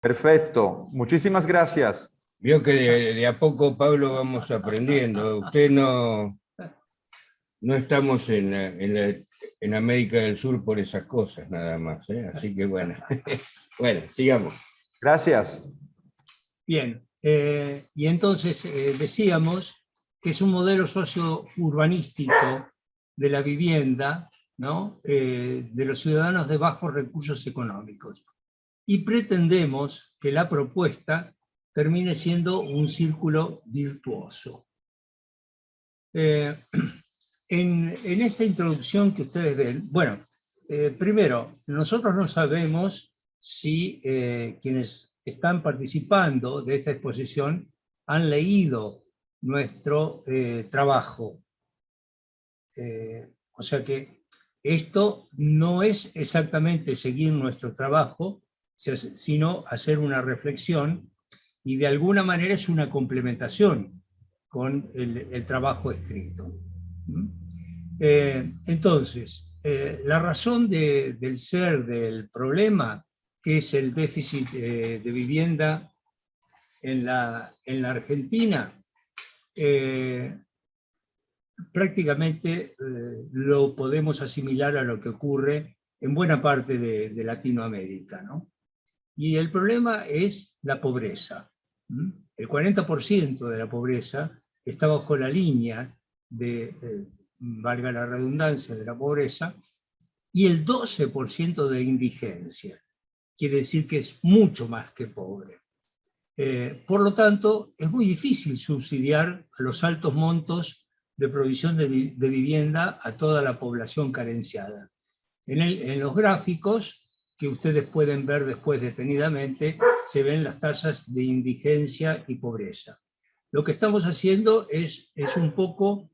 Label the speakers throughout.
Speaker 1: Perfecto, muchísimas gracias.
Speaker 2: Vio que de a poco, Pablo, vamos aprendiendo. Usted no estamos en América del Sur por esas cosas nada más, ¿eh? Así que bueno. Bueno, sigamos.
Speaker 1: Gracias.
Speaker 3: Bien, y entonces decíamos que es un modelo socio-urbanístico de la vivienda, ¿no? De los ciudadanos de bajos recursos económicos. Y pretendemos que la propuesta termine siendo un círculo virtuoso. En esta introducción que ustedes ven, bueno, primero, nosotros no sabemos si quienes están participando de esta exposición han leído nuestro trabajo. O sea que esto no es exactamente seguir nuestro trabajo, sino hacer una reflexión, y de alguna manera es una complementación con el trabajo escrito. Entonces, la razón del ser del problema, que es el déficit de vivienda en la Argentina, prácticamente lo podemos asimilar a lo que ocurre en buena parte de Latinoamérica, ¿no? Y el problema es la pobreza. El 40% de la pobreza está bajo la línea de, valga la redundancia, de la pobreza, y el 12% de indigencia. Quiere decir que es mucho más que pobre. Por lo tanto, es muy difícil subsidiar a los altos montos de provisión de vivienda a toda la población carenciada. En los gráficos, que ustedes pueden ver después detenidamente, se ven las tasas de indigencia y pobreza. Lo que estamos haciendo es un poco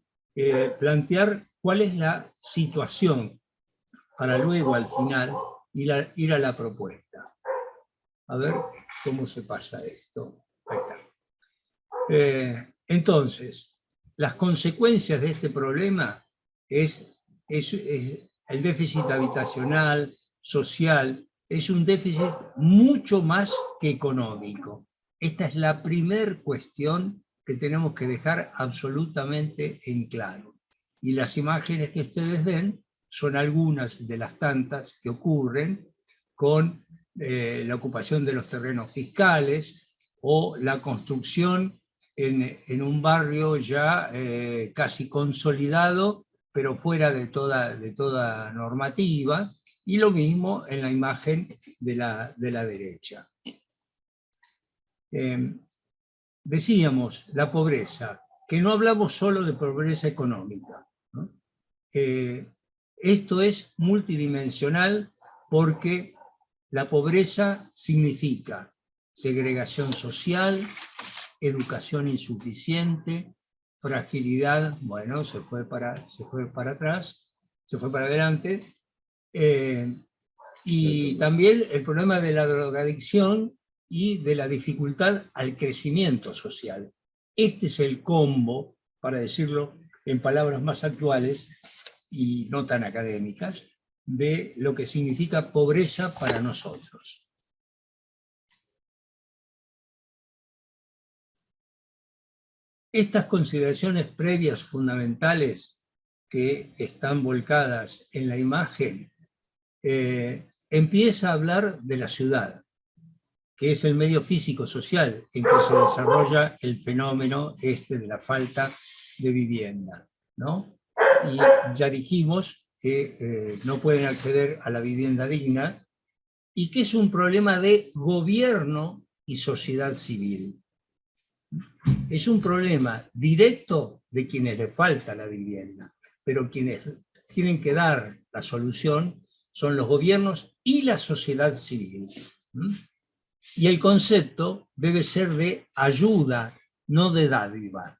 Speaker 3: plantear cuál es la situación para luego al final ir a la propuesta. A ver cómo se pasa esto. Ahí está. Entonces, las consecuencias de este problema es el déficit habitacional, social, es un déficit mucho más que económico. Esta es la primera cuestión que tenemos que dejar absolutamente en claro. Y las imágenes que ustedes ven son algunas de las tantas que ocurren con la ocupación de los terrenos fiscales o la construcción en un barrio ya casi consolidado, pero fuera de toda normativa, y lo mismo en la imagen de la derecha. Decíamos, la pobreza, que no hablamos solo de pobreza económica, ¿no? Esto es multidimensional porque la pobreza significa segregación social, educación insuficiente, fragilidad, bueno, se fue para atrás, se fue para adelante, y también el problema de la drogadicción y de la dificultad al crecimiento social. Este es el combo, para decirlo en palabras más actuales y no tan académicas, de lo que significa pobreza para nosotros. Estas consideraciones previas fundamentales que están volcadas en la imagen, empieza a hablar de la ciudad, que es el medio físico-social en que se desarrolla el fenómeno de la falta de vivienda, ¿no? Y ya dijimos que no pueden acceder a la vivienda digna y que es un problema de gobierno y sociedad civil. Es un problema directo de quienes les falta la vivienda, pero quienes tienen que dar la solución son los gobiernos y la sociedad civil. Y el concepto debe ser de ayuda, no de dádiva.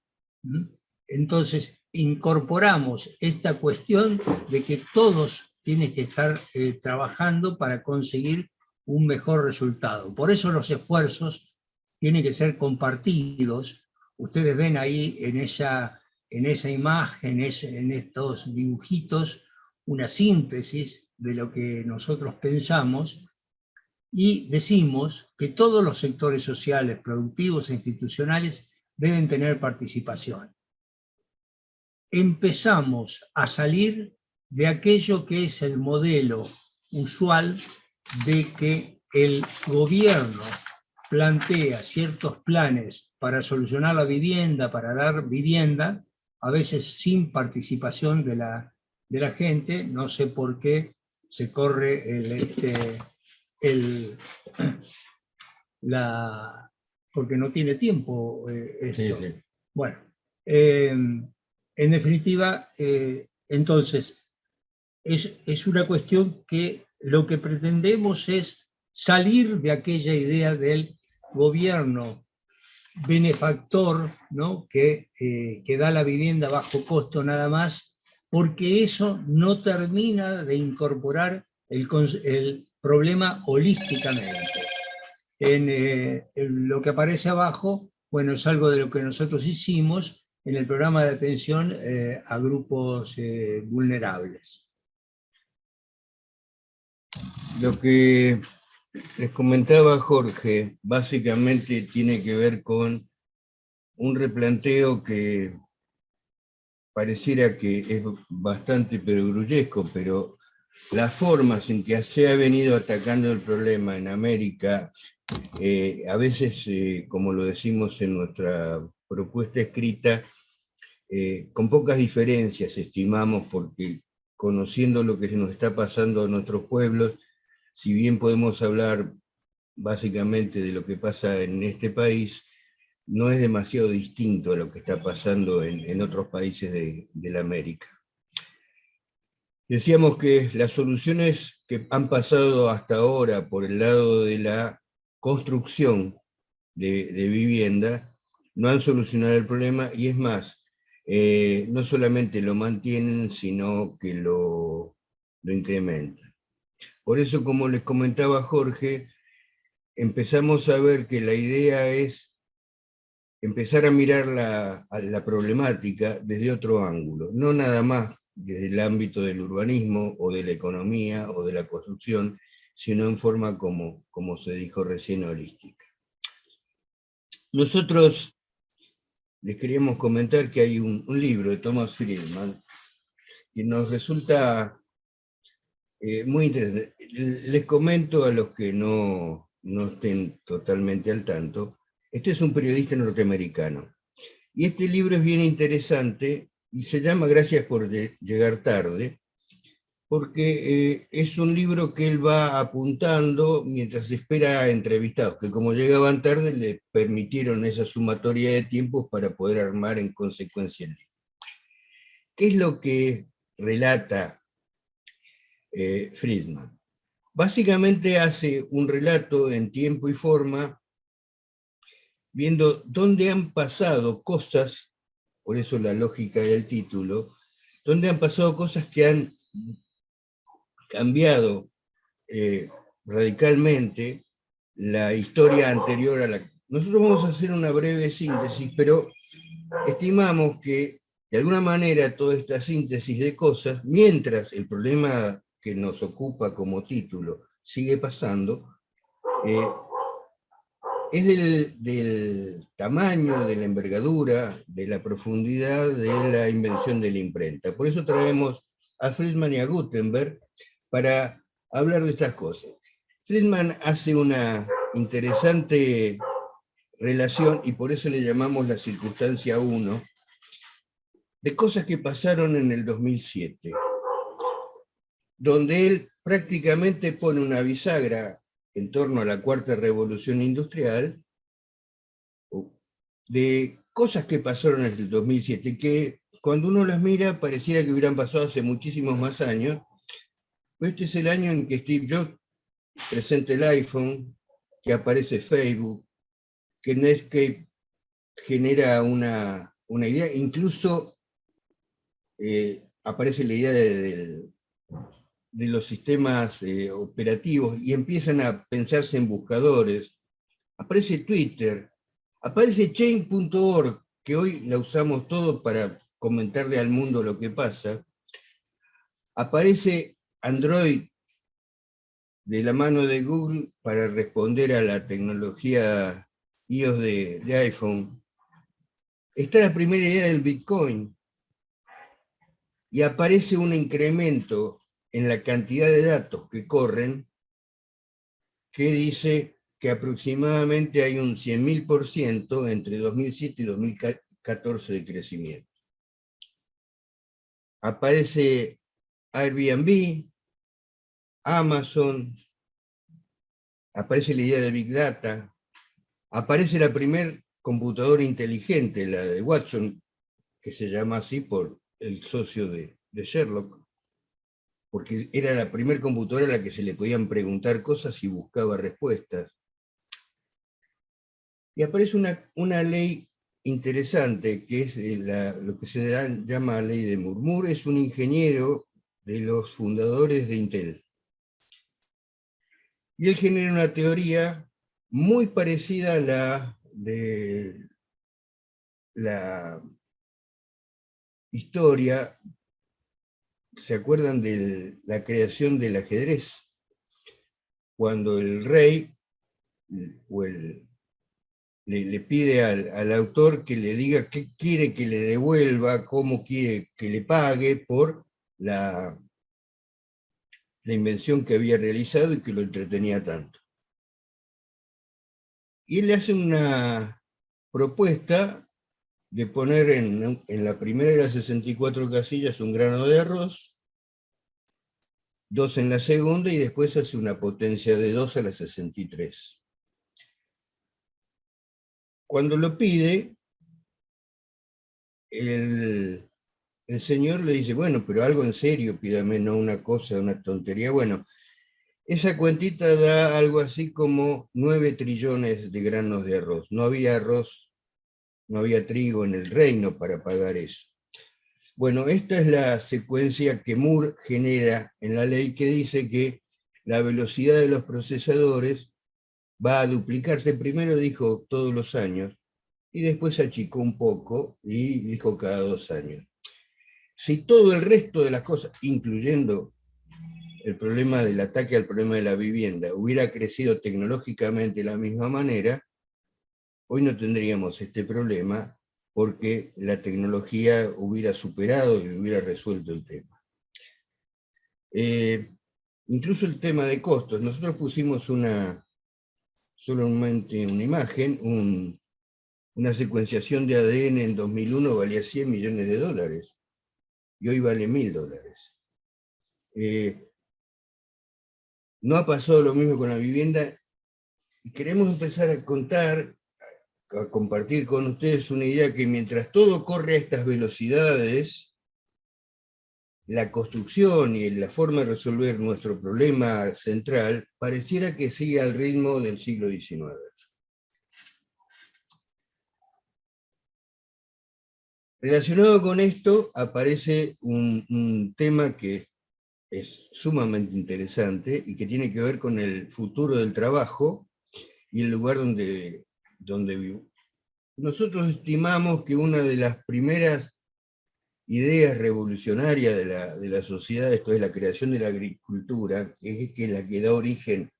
Speaker 3: Entonces, incorporamos esta cuestión de que todos tienen que estar trabajando para conseguir un mejor resultado. Por eso los esfuerzos tienen que ser compartidos. Ustedes ven ahí en esa imagen, en estos dibujitos, una síntesis de lo que nosotros pensamos, y decimos que todos los sectores sociales, productivos e institucionales deben tener participación. Empezamos a salir de aquello que es el modelo usual de que el gobierno plantea ciertos planes para solucionar la vivienda, para dar vivienda, a veces sin participación de la gente. No sé por qué se corre porque no tiene tiempo esto.
Speaker 2: Sí, sí.
Speaker 3: Bueno, en definitiva, entonces, es una cuestión que lo que pretendemos es salir de aquella idea del gobierno benefactor, ¿no? que da la vivienda bajo costo nada más, porque eso no termina de incorporar el problema holísticamente. En lo que aparece abajo, bueno, es algo de lo que nosotros hicimos en el programa de atención a grupos vulnerables.
Speaker 2: Lo que les comentaba Jorge, básicamente tiene que ver con un replanteo que pareciera que es bastante perogrullesco, pero las formas en que se ha venido atacando el problema en América, a veces, como lo decimos en nuestra propuesta escrita, con pocas diferencias estimamos, porque conociendo lo que nos está pasando a nuestros pueblos, si bien podemos hablar básicamente de lo que pasa en este país, no es demasiado distinto a lo que está pasando en otros países de la América. Decíamos que las soluciones que han pasado hasta ahora por el lado de la construcción de vivienda no han solucionado el problema, y es más, no solamente lo mantienen, sino que lo incrementan. Por eso, como les comentaba Jorge, empezamos a ver que la idea es empezar a mirar la problemática desde otro ángulo, no nada más desde el ámbito del urbanismo o de la economía o de la construcción, sino en forma, como se dijo recién, holística. Nosotros les queríamos comentar que hay un libro de Thomas Friedman que nos resulta muy interesante. Les comento a los que no estén totalmente al tanto. Este es un periodista norteamericano. Y este libro es bien interesante y se llama Gracias por llegar tarde, porque es un libro que él va apuntando mientras espera a entrevistados, que como llegaban tarde le permitieron esa sumatoria de tiempos para poder armar en consecuencia el libro. ¿Qué es lo que relata Friedman? Básicamente hace un relato en tiempo y forma, viendo dónde han pasado cosas, por eso la lógica del título, dónde han pasado cosas que han cambiado radicalmente la historia anterior a la... Nosotros vamos a hacer una breve síntesis, pero estimamos que de alguna manera toda esta síntesis de cosas, mientras el problema que nos ocupa como título sigue pasando, es del tamaño, de la envergadura, de la profundidad de la invención de la imprenta. Por eso traemos a Friedman y a Gutenberg para hablar de estas cosas. Friedman hace una interesante relación, y por eso le llamamos la circunstancia 1, de cosas que pasaron en el 2007, donde él prácticamente pone una bisagra en torno a la cuarta revolución industrial, de cosas que pasaron en el 2007, que cuando uno las mira pareciera que hubieran pasado hace muchísimos más años. Este es el año en que Steve Jobs presenta el iPhone, que aparece Facebook, que Netscape genera una idea, incluso aparece la idea de los sistemas operativos y empiezan a pensarse en buscadores. Aparece Twitter, aparece Chain.org, que hoy la usamos todo para comentarle al mundo lo que pasa. Aparece Android de la mano de Google para responder a la tecnología iOS de iPhone, está la primera idea del Bitcoin, y aparece un incremento en la cantidad de datos que corren, que dice que aproximadamente hay un 100.000% entre 2007 y 2014 de crecimiento. Aparece Airbnb, Amazon, aparece la idea de Big Data, aparece la primer computadora inteligente, la de Watson, que se llama así por el socio de Sherlock, porque era la primera computadora a la que se le podían preguntar cosas y buscaba respuestas. Y aparece una ley interesante, que es lo que se llama ley de Moore. Moore es un ingeniero de los fundadores de Intel. Y él genera una teoría muy parecida a la de la historia. ¿Se acuerdan de la creación del ajedrez? Cuando el rey o le pide al autor que le diga qué quiere que le devuelva, cómo quiere que le pague por la invención que había realizado y que lo entretenía tanto. Y él le hace una propuesta de poner en la primera de las 64 casillas un grano de arroz, 2 en la segunda, y después hace una potencia de 2 a la 63. Cuando lo pide, el señor le dice, bueno, pero algo en serio, pídame, no una cosa, una tontería. Bueno, esa cuentita da algo así como 9 trillones de granos de arroz. No había arroz, no había trigo en el reino para pagar eso. Bueno, esta es la secuencia que Moore genera en la ley, que dice que la velocidad de los procesadores va a duplicarse. Primero dijo todos los años, y después achicó un poco y dijo cada 2 años. Si todo el resto de las cosas, incluyendo el problema del ataque al problema de la vivienda, hubiera crecido tecnológicamente de la misma manera, hoy no tendríamos este problema, porque la tecnología hubiera superado y hubiera resuelto el tema. Incluso el tema de costos. Nosotros pusimos solamente una imagen, una secuenciación de ADN en 2001 valía $100 millones, y hoy vale $1.000. No ha pasado lo mismo con la vivienda, y queremos empezar a contar, a compartir con ustedes una idea que mientras todo corre a estas velocidades, la construcción y la forma de resolver nuestro problema central pareciera que sigue al ritmo del siglo XIX. Relacionado con esto aparece un tema que es sumamente interesante y que tiene que ver con el futuro del trabajo y el lugar donde vivo. Nosotros estimamos que una de las primeras ideas revolucionarias de la sociedad, esto es la creación de la agricultura, que es la que da origen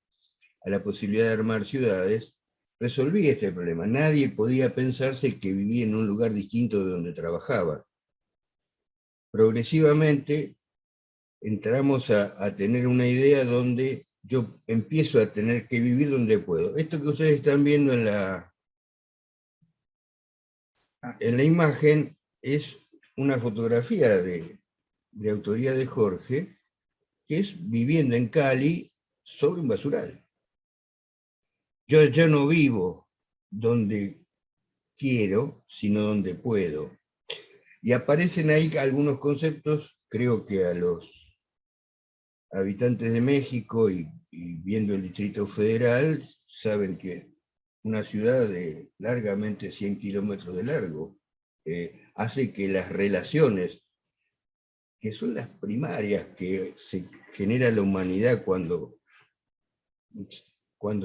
Speaker 2: a la posibilidad de armar ciudades, resolvía este problema. Nadie podía pensarse que vivía en un lugar distinto de donde trabajaba. Progresivamente entramos a tener una idea donde yo empiezo a tener que vivir donde puedo. Esto que ustedes están viendo en la imagen es una fotografía de autoría de Jorge, que es viviendo en Cali sobre un basural. Yo ya no vivo donde quiero, sino donde puedo. Y aparecen ahí algunos conceptos, creo que a los habitantes de México y viendo el Distrito Federal, saben que una ciudad de largamente 100 kilómetros de largo hace que las relaciones, que son las primarias que se genera la humanidad cuando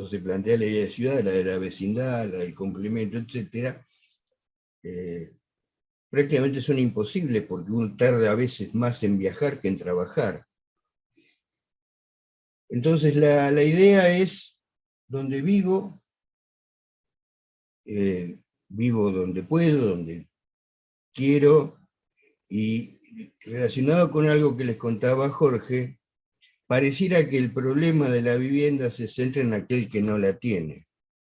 Speaker 2: se plantea la idea de ciudad, la de la vecindad, la del complemento, etc., prácticamente son imposibles porque uno tarda a veces más en viajar que en trabajar. Entonces la idea es, donde vivo, vivo donde puedo, donde quiero, y relacionado con algo que les contaba Jorge, pareciera que el problema de la vivienda se centra en aquel que no la tiene.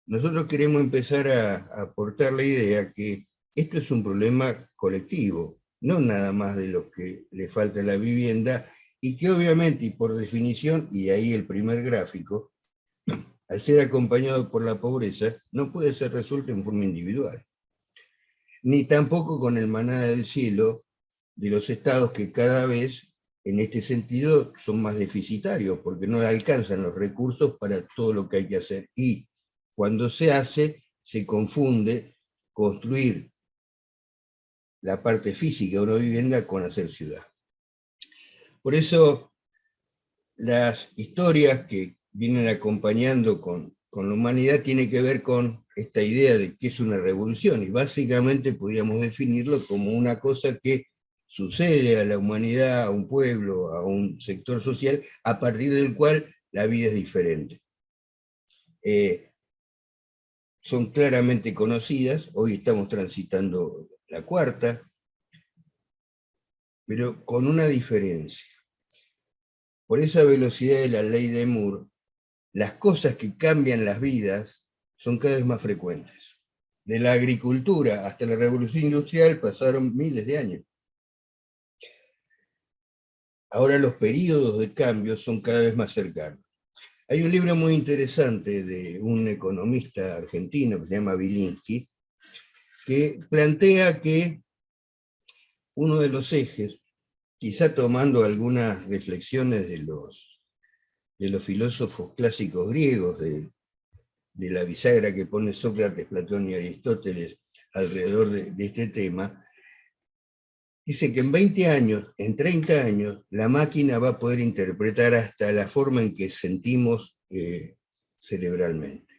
Speaker 2: Nosotros queremos empezar a aportar la idea que esto es un problema colectivo, no nada más de los que le falta la vivienda, y que obviamente, y por definición, y ahí el primer gráfico, al ser acompañado por la pobreza, no puede ser resuelto en forma individual, ni tampoco con el maná del cielo de los estados que cada vez, en este sentido, son más deficitarios, porque no alcanzan los recursos para todo lo que hay que hacer. Y cuando se hace, se confunde construir la parte física de una vivienda con hacer ciudad. Por eso, las historias que vienen acompañando con la humanidad tienen que ver con esta idea de que es una revolución, y básicamente podríamos definirlo como una cosa que sucede a la humanidad, a un pueblo, a un sector social, a partir del cual la vida es diferente. Son claramente conocidas, hoy estamos transitando la cuarta, pero con una diferencia. Por esa velocidad de la ley de Moore, las cosas que cambian las vidas son cada vez más frecuentes. De la agricultura hasta la revolución industrial pasaron miles de años. Ahora los periodos de cambio son cada vez más cercanos. Hay un libro muy interesante de un economista argentino que se llama Bilinsky, que plantea que uno de los ejes, quizá tomando algunas reflexiones de los filósofos clásicos griegos, de la bisagra que pone Sócrates, Platón y Aristóteles alrededor de este tema, dice que en 20 años, en 30 años, la máquina va a poder interpretar hasta la forma en que sentimos cerebralmente.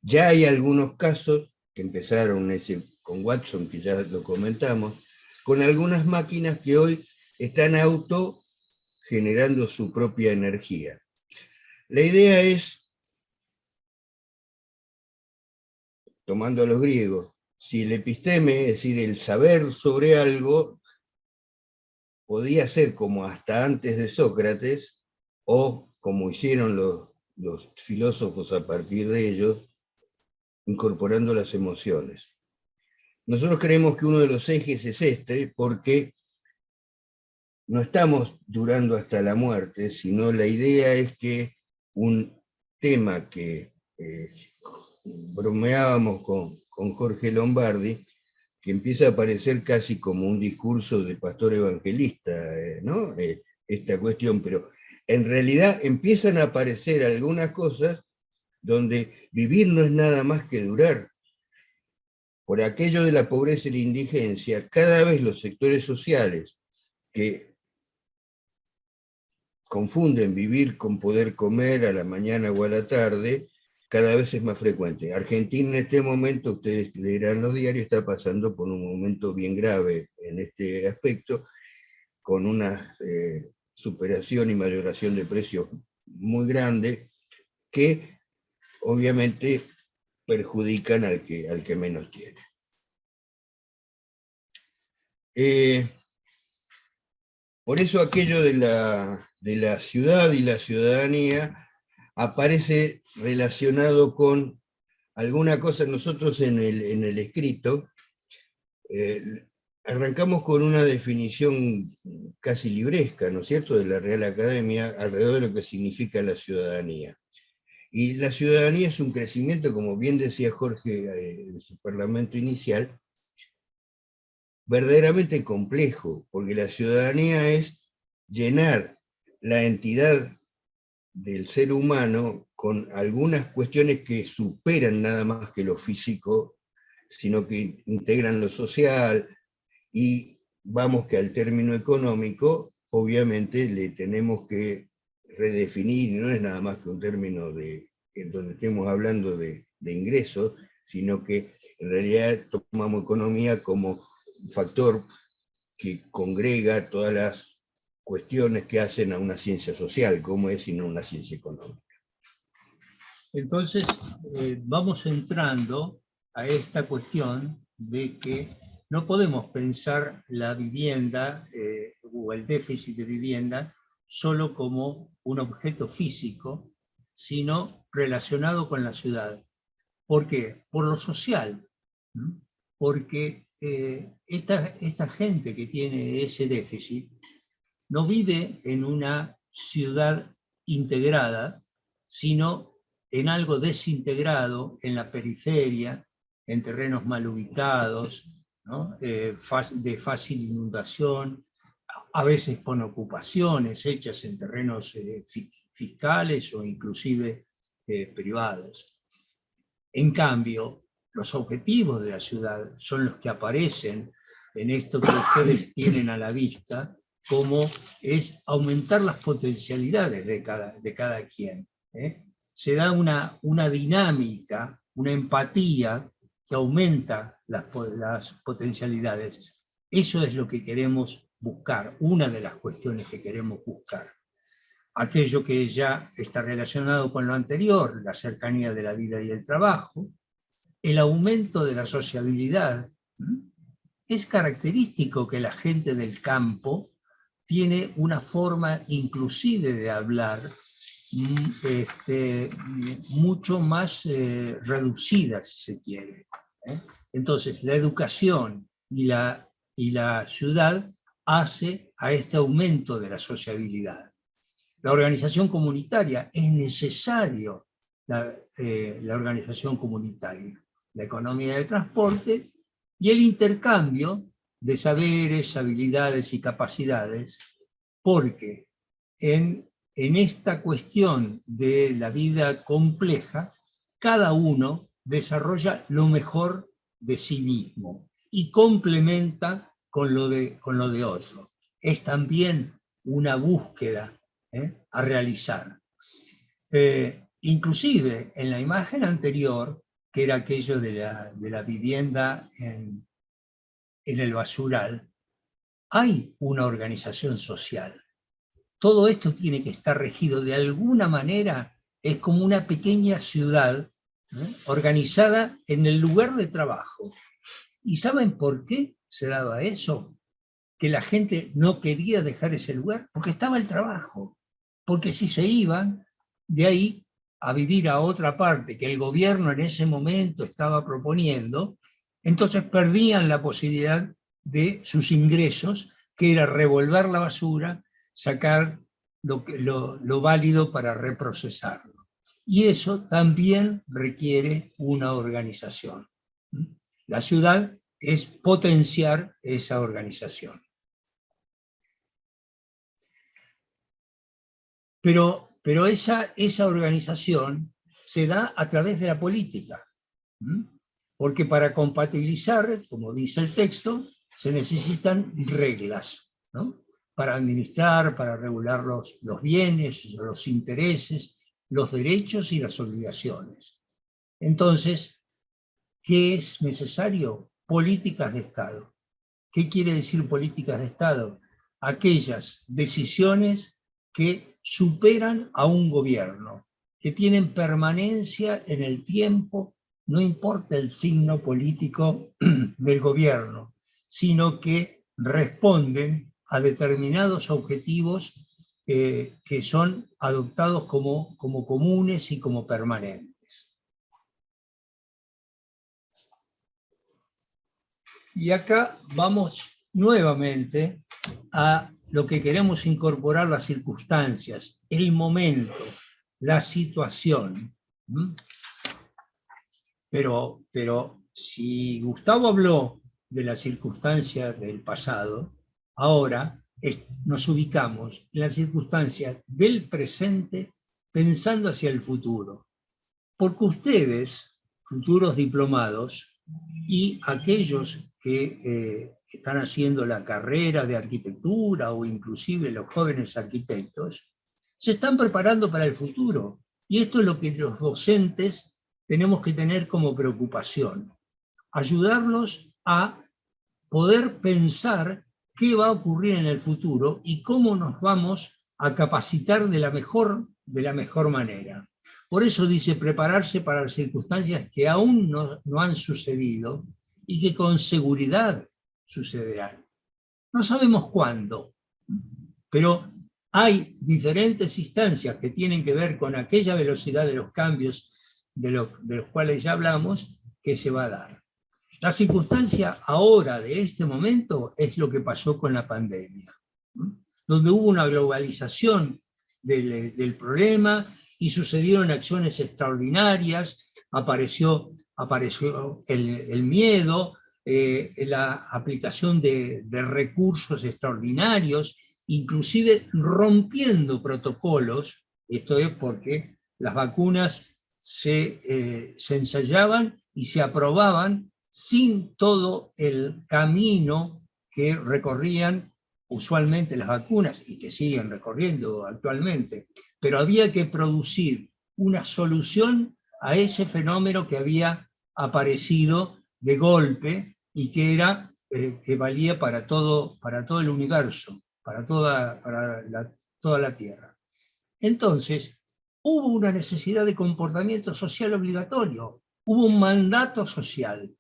Speaker 2: Ya hay algunos casos que empezaron con Watson, que ya lo comentamos, con algunas máquinas que hoy están autogenerando su propia energía. La idea es, tomando a los griegos, si el episteme, es decir, el saber sobre algo, podía ser como hasta antes de Sócrates, o como hicieron los filósofos a partir de ellos, incorporando las emociones. Nosotros creemos que uno de los ejes es este, porque no estamos durando hasta la muerte, sino la idea es que un tema que bromeábamos con Jorge Lombardi, que empieza a aparecer casi como un discurso de pastor evangelista, ¿no? Esta cuestión, pero en realidad empiezan a aparecer algunas cosas donde vivir no es nada más que durar. Por aquello de la pobreza y la indigencia, cada vez los sectores sociales que confunden vivir con poder comer a la mañana o a la tarde, cada vez es más frecuente. Argentina en este momento, ustedes leerán los diarios, está pasando por un momento bien grave en este aspecto, con una superación y mayoración de precios muy grande, que obviamente perjudican al que menos tiene. Por eso aquello de la ciudad y la ciudadanía aparece relacionado con alguna cosa. Nosotros en el escrito arrancamos con una definición casi libresca, ¿no es cierto?, de la Real Academia alrededor de lo que significa la ciudadanía. Y la ciudadanía es un crecimiento, como bien decía Jorge en su parlamento inicial, verdaderamente complejo, porque la ciudadanía es llenar la entidad del ser humano con algunas cuestiones que superan nada más que lo físico, sino que integran lo social, y vamos que al término económico, obviamente le tenemos que redefinir, no es nada más que un término en donde estemos hablando de ingresos, sino que en realidad tomamos economía como un factor que congrega todas las cuestiones que hacen a una ciencia social, como es y no una ciencia económica.
Speaker 3: Entonces, vamos entrando a esta cuestión de que no podemos pensar la vivienda o el déficit de vivienda solo como un objeto físico, sino relacionado con la ciudad. ¿Por qué? Por lo social. Porque esta gente que tiene ese déficit no vive en una ciudad integrada, sino en algo desintegrado, en la periferia, en terrenos mal ubicados, ¿no? De fácil inundación, a veces con ocupaciones hechas en terrenos fiscales o inclusive privados. En cambio, los objetivos de la ciudad son los que aparecen en esto que ustedes tienen a la vista, como es aumentar las potencialidades de cada quien. Se da una dinámica, una empatía que aumenta las potencialidades. Eso es lo que queremos buscar, una de las cuestiones que queremos buscar. Aquello que ya está relacionado con lo anterior, la cercanía de la vida y el trabajo, el aumento de la sociabilidad. Es característico que la gente del campo tiene una forma inclusive de hablar mucho más reducida, si se quiere. Entonces, la educación y la ciudad hace a este aumento de la sociabilidad. La organización comunitaria, es necesario la organización comunitaria, la economía del transporte y el intercambio de saberes, habilidades y capacidades, porque en esta cuestión de la vida compleja, cada uno desarrolla lo mejor de sí mismo y complementa con lo de otro. Es también una búsqueda a realizar. Inclusive en la imagen anterior, que era aquello de la vivienda en el basural, hay una organización social. Todo esto tiene que estar regido de alguna manera, es como una pequeña ciudad organizada en el lugar de trabajo. ¿Y saben por qué se daba eso? Que la gente no quería dejar ese lugar, porque estaba el trabajo. Porque si se iban de ahí a vivir a otra parte que el gobierno en ese momento estaba proponiendo, entonces perdían la posibilidad de sus ingresos, que era revolver la basura, sacar lo válido para reprocesarlo. Y eso también requiere una organización. La ciudad es potenciar esa organización. Pero esa organización se da a través de la política. Porque para compatibilizar, como dice el texto, se necesitan reglas, ¿no? Para administrar, para regular los bienes, los intereses, los derechos y las obligaciones. Entonces, ¿qué es necesario? Políticas de Estado. ¿Qué quiere decir políticas de Estado? Aquellas decisiones que superan a un gobierno, que tienen permanencia en el tiempo, no importa el signo político del gobierno, sino que responden a determinados objetivos que son adoptados como comunes y como permanentes. Y acá vamos nuevamente a lo que queremos incorporar: las circunstancias, el momento, la situación. Pero si Gustavo habló de la circunstancia del pasado, ahora nos ubicamos en la circunstancia del presente pensando hacia el futuro. Porque ustedes, futuros diplomados, y aquellos que están haciendo la carrera de arquitectura o inclusive los jóvenes arquitectos, se están preparando para el futuro. Y esto es lo que los docentes tenemos que tener como preocupación. Ayudarlos a poder pensar qué va a ocurrir en el futuro y cómo nos vamos a capacitar de la mejor manera. Por eso dice prepararse para las circunstancias que aún no han sucedido y que con seguridad sucederán. No sabemos cuándo, pero hay diferentes instancias que tienen que ver con aquella velocidad de los cambios de los cuales ya hablamos, que se va a dar. La circunstancia ahora, de este momento, es lo que pasó con la pandemia, donde hubo una globalización del problema y sucedieron acciones extraordinarias, apareció el miedo, la aplicación de recursos extraordinarios, inclusive rompiendo protocolos. Esto es porque las vacunas se ensayaban y se aprobaban sin todo el camino que recorrían usualmente las vacunas y que siguen recorriendo actualmente, pero había que producir una solución a ese fenómeno que había aparecido de golpe y que que valía para todo el universo, para toda la Tierra. Entonces, hubo una necesidad de comportamiento social obligatorio, hubo un mandato social.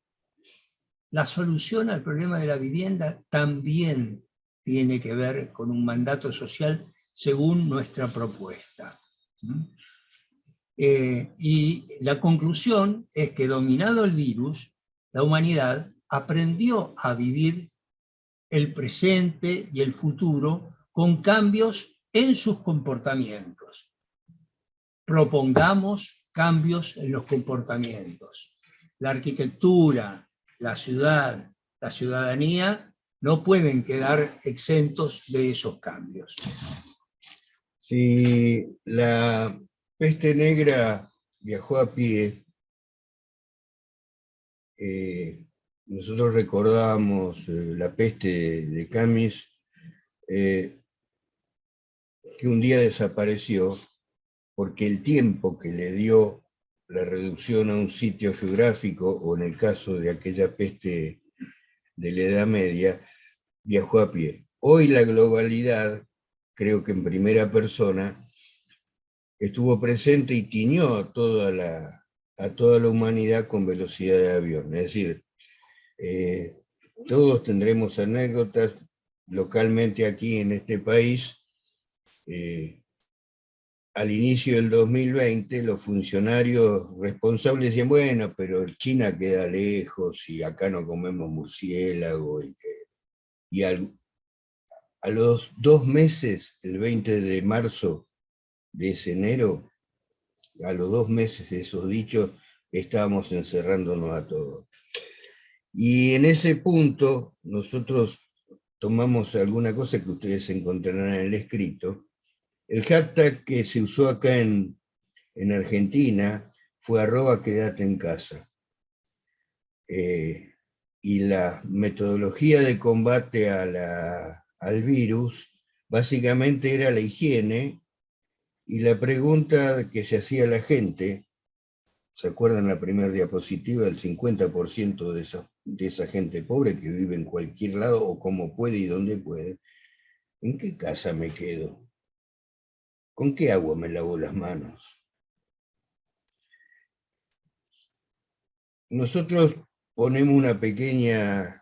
Speaker 3: La solución al problema de la vivienda también tiene que ver con un mandato social según nuestra propuesta. Y la conclusión es que, dominado el virus, la humanidad aprendió a vivir el presente y el futuro con cambios en sus comportamientos. Propongamos cambios en los comportamientos. La arquitectura, la ciudad, la ciudadanía no pueden quedar exentos de esos cambios.
Speaker 2: Si la peste negra viajó a pie, nosotros recordábamos la peste de Camis, que un día desapareció porque el tiempo que le dio la reducción a un sitio geográfico, o en el caso de aquella peste de la Edad Media, viajó a pie. Hoy la globalidad, creo que en primera persona, estuvo presente y tiñó a toda la humanidad con velocidad de avión. Es decir, todos tendremos anécdotas localmente aquí en este país. Al inicio del 2020, los funcionarios responsables decían, bueno, pero China queda lejos y acá no comemos murciélago. Y a los 2 meses, el 20 de marzo de ese enero, a los 2 meses de esos dichos, estábamos encerrándonos a todos. Y en ese punto, nosotros tomamos alguna cosa que ustedes encontrarán en el escrito. El hashtag que se usó acá en Argentina fue @quédate en casa. Y la metodología de combate al virus básicamente era la higiene, y la pregunta que se hacía la gente, ¿se acuerdan la primera diapositiva? El 50% de esa gente pobre que vive en cualquier lado o como puede y donde puede, ¿en qué casa me quedo? ¿Con qué agua me lavo las manos? Nosotros ponemos una pequeña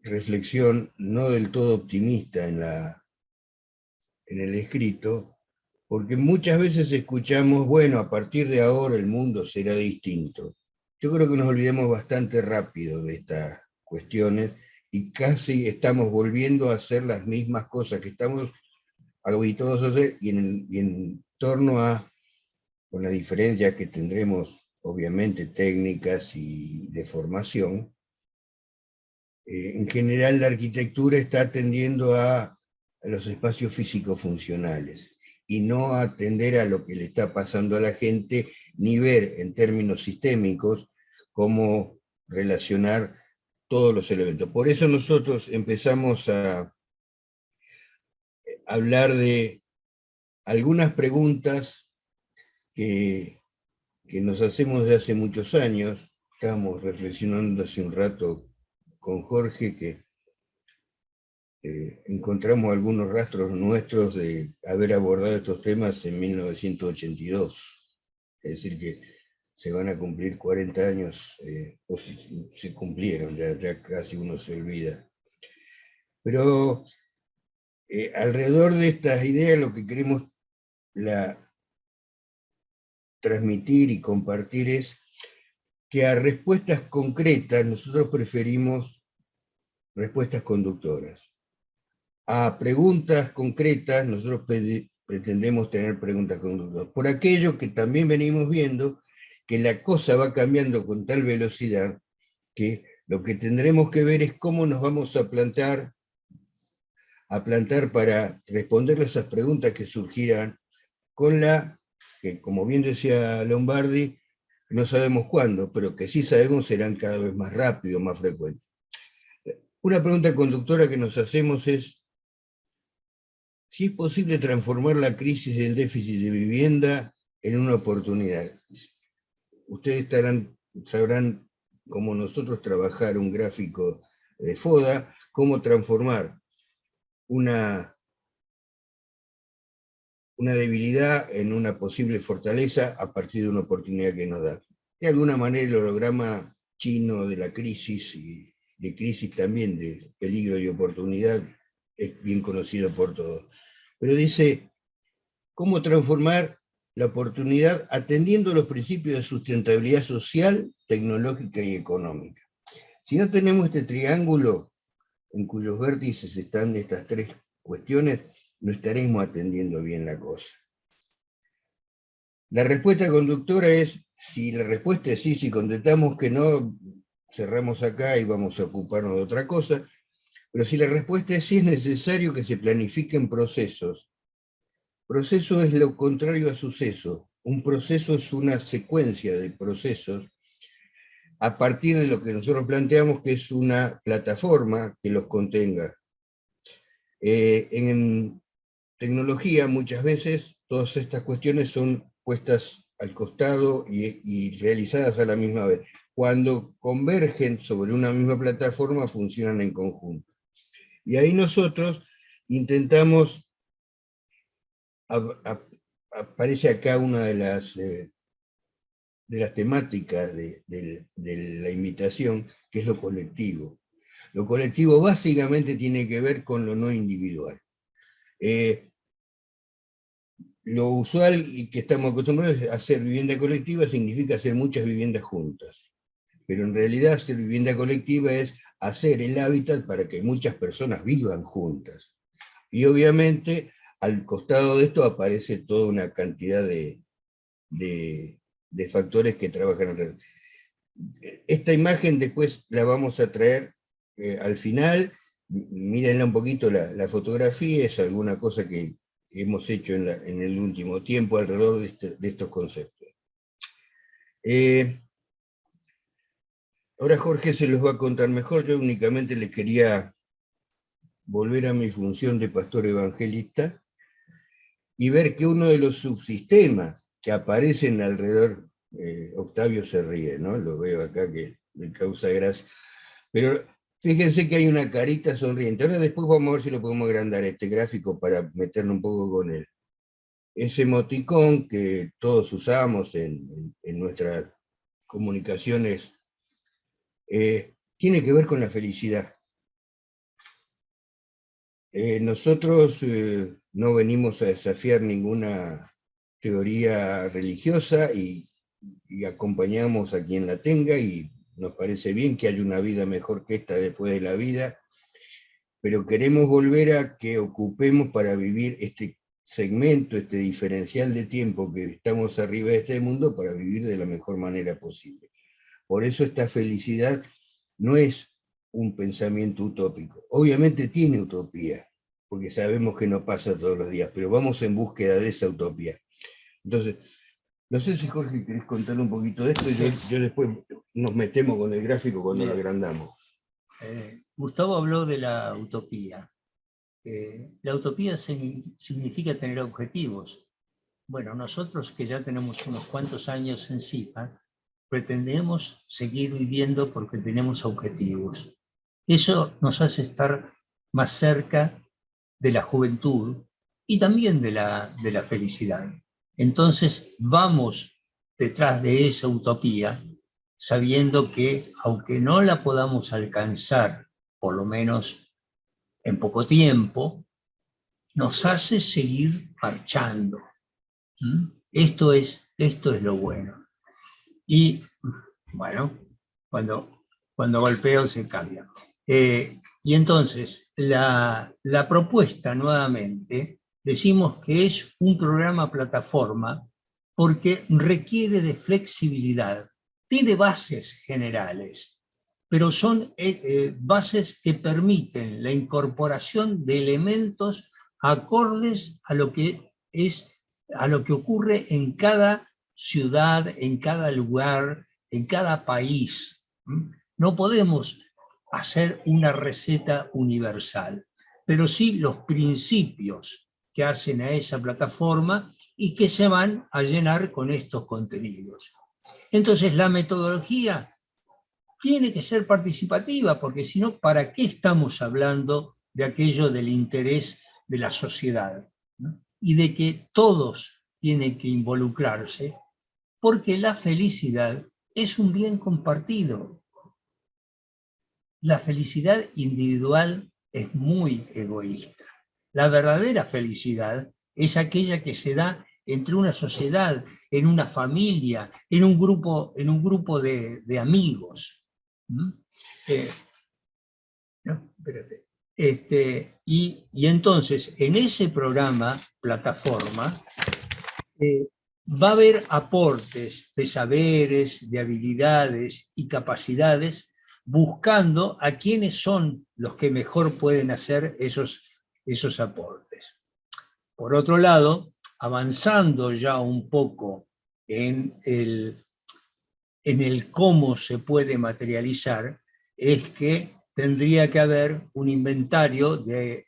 Speaker 2: reflexión, no del todo optimista en el escrito, porque muchas veces escuchamos, bueno, a partir de ahora el mundo será distinto. Yo creo que nos olvidemos bastante rápido de estas cuestiones y casi estamos volviendo a hacer las mismas cosas que estamos habituados a hacer, y en torno a, con las diferencias que tendremos obviamente técnicas y de formación, en general la arquitectura está atendiendo a los espacios físicos funcionales y no a atender a lo que le está pasando a la gente, ni ver en términos sistémicos cómo relacionar todos los elementos. Por eso nosotros empezamos a hablar de algunas preguntas que nos hacemos de hace muchos años. Estábamos reflexionando hace un rato con Jorge que encontramos algunos rastros nuestros de haber abordado estos temas en 1982. Es decir, que se van a cumplir 40 años, o se cumplieron, ya casi uno se olvida. Pero alrededor de estas ideas lo que queremos transmitir y compartir es que a respuestas concretas nosotros preferimos respuestas conductoras. A preguntas concretas nosotros pretendemos tener preguntas conductoras. Por aquello que también venimos viendo, que la cosa va cambiando con tal velocidad que lo que tendremos que ver es cómo nos vamos a plantar para responder a esas preguntas que surgirán con que como bien decía Lombardi, no sabemos cuándo, pero que sí sabemos serán cada vez más rápido, más frecuentes. Una pregunta conductora que nos hacemos es si es posible transformar la crisis del déficit de vivienda en una oportunidad. Ustedes sabrán, como nosotros, trabajar un gráfico de FODA, cómo transformar una debilidad en una posible fortaleza a partir de una oportunidad que nos da. De alguna manera el holograma chino de la crisis, y de crisis también, de peligro y oportunidad, es bien conocido por todos. Pero dice, ¿cómo transformar la oportunidad atendiendo los principios de sustentabilidad social, tecnológica y económica? Si no tenemos este triángulo en cuyos vértices están estas tres cuestiones, no estaremos atendiendo bien la cosa. La respuesta conductora es, si la respuesta es sí, si contestamos que no, cerramos acá y vamos a ocuparnos de otra cosa, pero si la respuesta es sí, es necesario que se planifiquen procesos. Proceso es lo contrario a suceso. Un proceso es una secuencia de procesos a partir de lo que nosotros planteamos que es una plataforma que los contenga. En tecnología muchas veces todas estas cuestiones son puestas al costado y realizadas a la misma vez. Cuando convergen sobre una misma plataforma funcionan en conjunto. Y ahí nosotros intentamos, aparece acá una de las temáticas de la invitación, que es lo colectivo. Lo colectivo básicamente tiene que ver con lo no individual. Lo usual y que estamos acostumbrados a hacer vivienda colectiva significa hacer muchas viviendas juntas. Pero en realidad hacer vivienda colectiva es hacer el hábitat para que muchas personas vivan juntas. Y obviamente al costado de esto aparece toda una cantidad de factores que trabajan alrededor. Esta imagen después la vamos a traer al final. Mírenla un poquito la fotografía, es alguna cosa que hemos hecho en el último tiempo alrededor de estos conceptos. Ahora Jorge se los va a contar mejor, yo únicamente les quería volver a mi función de pastor evangelista y ver que uno de los subsistemas que aparecen alrededor, Octavio se ríe, ¿no? Lo veo acá que me causa gracia, pero fíjense que hay una carita sonriente. Ahora después vamos a ver si lo podemos agrandar este gráfico para meterlo un poco con él. Ese emoticón que todos usamos en nuestras comunicaciones tiene que ver con la felicidad. Nosotros no venimos a desafiar ninguna teoría religiosa y acompañamos a quien la tenga y nos parece bien que haya una vida mejor que esta después de la vida, pero queremos volver a que ocupemos para vivir este segmento, este diferencial de tiempo que estamos arriba de este mundo para vivir de la mejor manera posible. Por eso esta felicidad no es un pensamiento utópico. Obviamente tiene utopía, porque sabemos que no pasa todos los días, pero vamos en búsqueda de esa utopía. Entonces, no sé si Jorge querés contar un poquito de esto, y yo después nos metemos con el gráfico cuando lo agrandamos.
Speaker 3: Gustavo habló de la utopía. La utopía significa tener objetivos. Bueno, nosotros que ya tenemos unos cuantos años encima, pretendemos seguir viviendo porque tenemos objetivos. Eso nos hace estar más cerca de la juventud y también de la felicidad. Entonces vamos detrás de esa utopía, sabiendo que aunque no la podamos alcanzar, por lo menos en poco tiempo, nos hace seguir marchando. Esto es lo bueno. Y bueno, cuando golpeo se cambia. Y entonces, la propuesta nuevamente, decimos que es un programa plataforma porque requiere de flexibilidad, tiene bases generales, pero son bases que permiten la incorporación de elementos acordes a lo que ocurre en cada ciudad, en cada lugar, en cada país. No podemos hacer una receta universal, pero sí los principios que hacen a esa plataforma y que se van a llenar con estos contenidos. Entonces la metodología tiene que ser participativa, porque si no, ¿para qué estamos hablando de aquello del interés de la sociedad? ¿No? Y de que todos tienen que involucrarse, porque la felicidad es un bien compartido. La felicidad individual es muy egoísta. La verdadera felicidad es aquella que se da entre una sociedad, en una familia, en un grupo de amigos. No, espérate. Y entonces, en ese programa, plataforma, va a haber aportes de saberes, de habilidades y capacidades, buscando a quienes son los que mejor pueden hacer esos aportes. Por otro lado, avanzando ya un poco en el cómo se puede materializar, es que tendría que haber un inventario de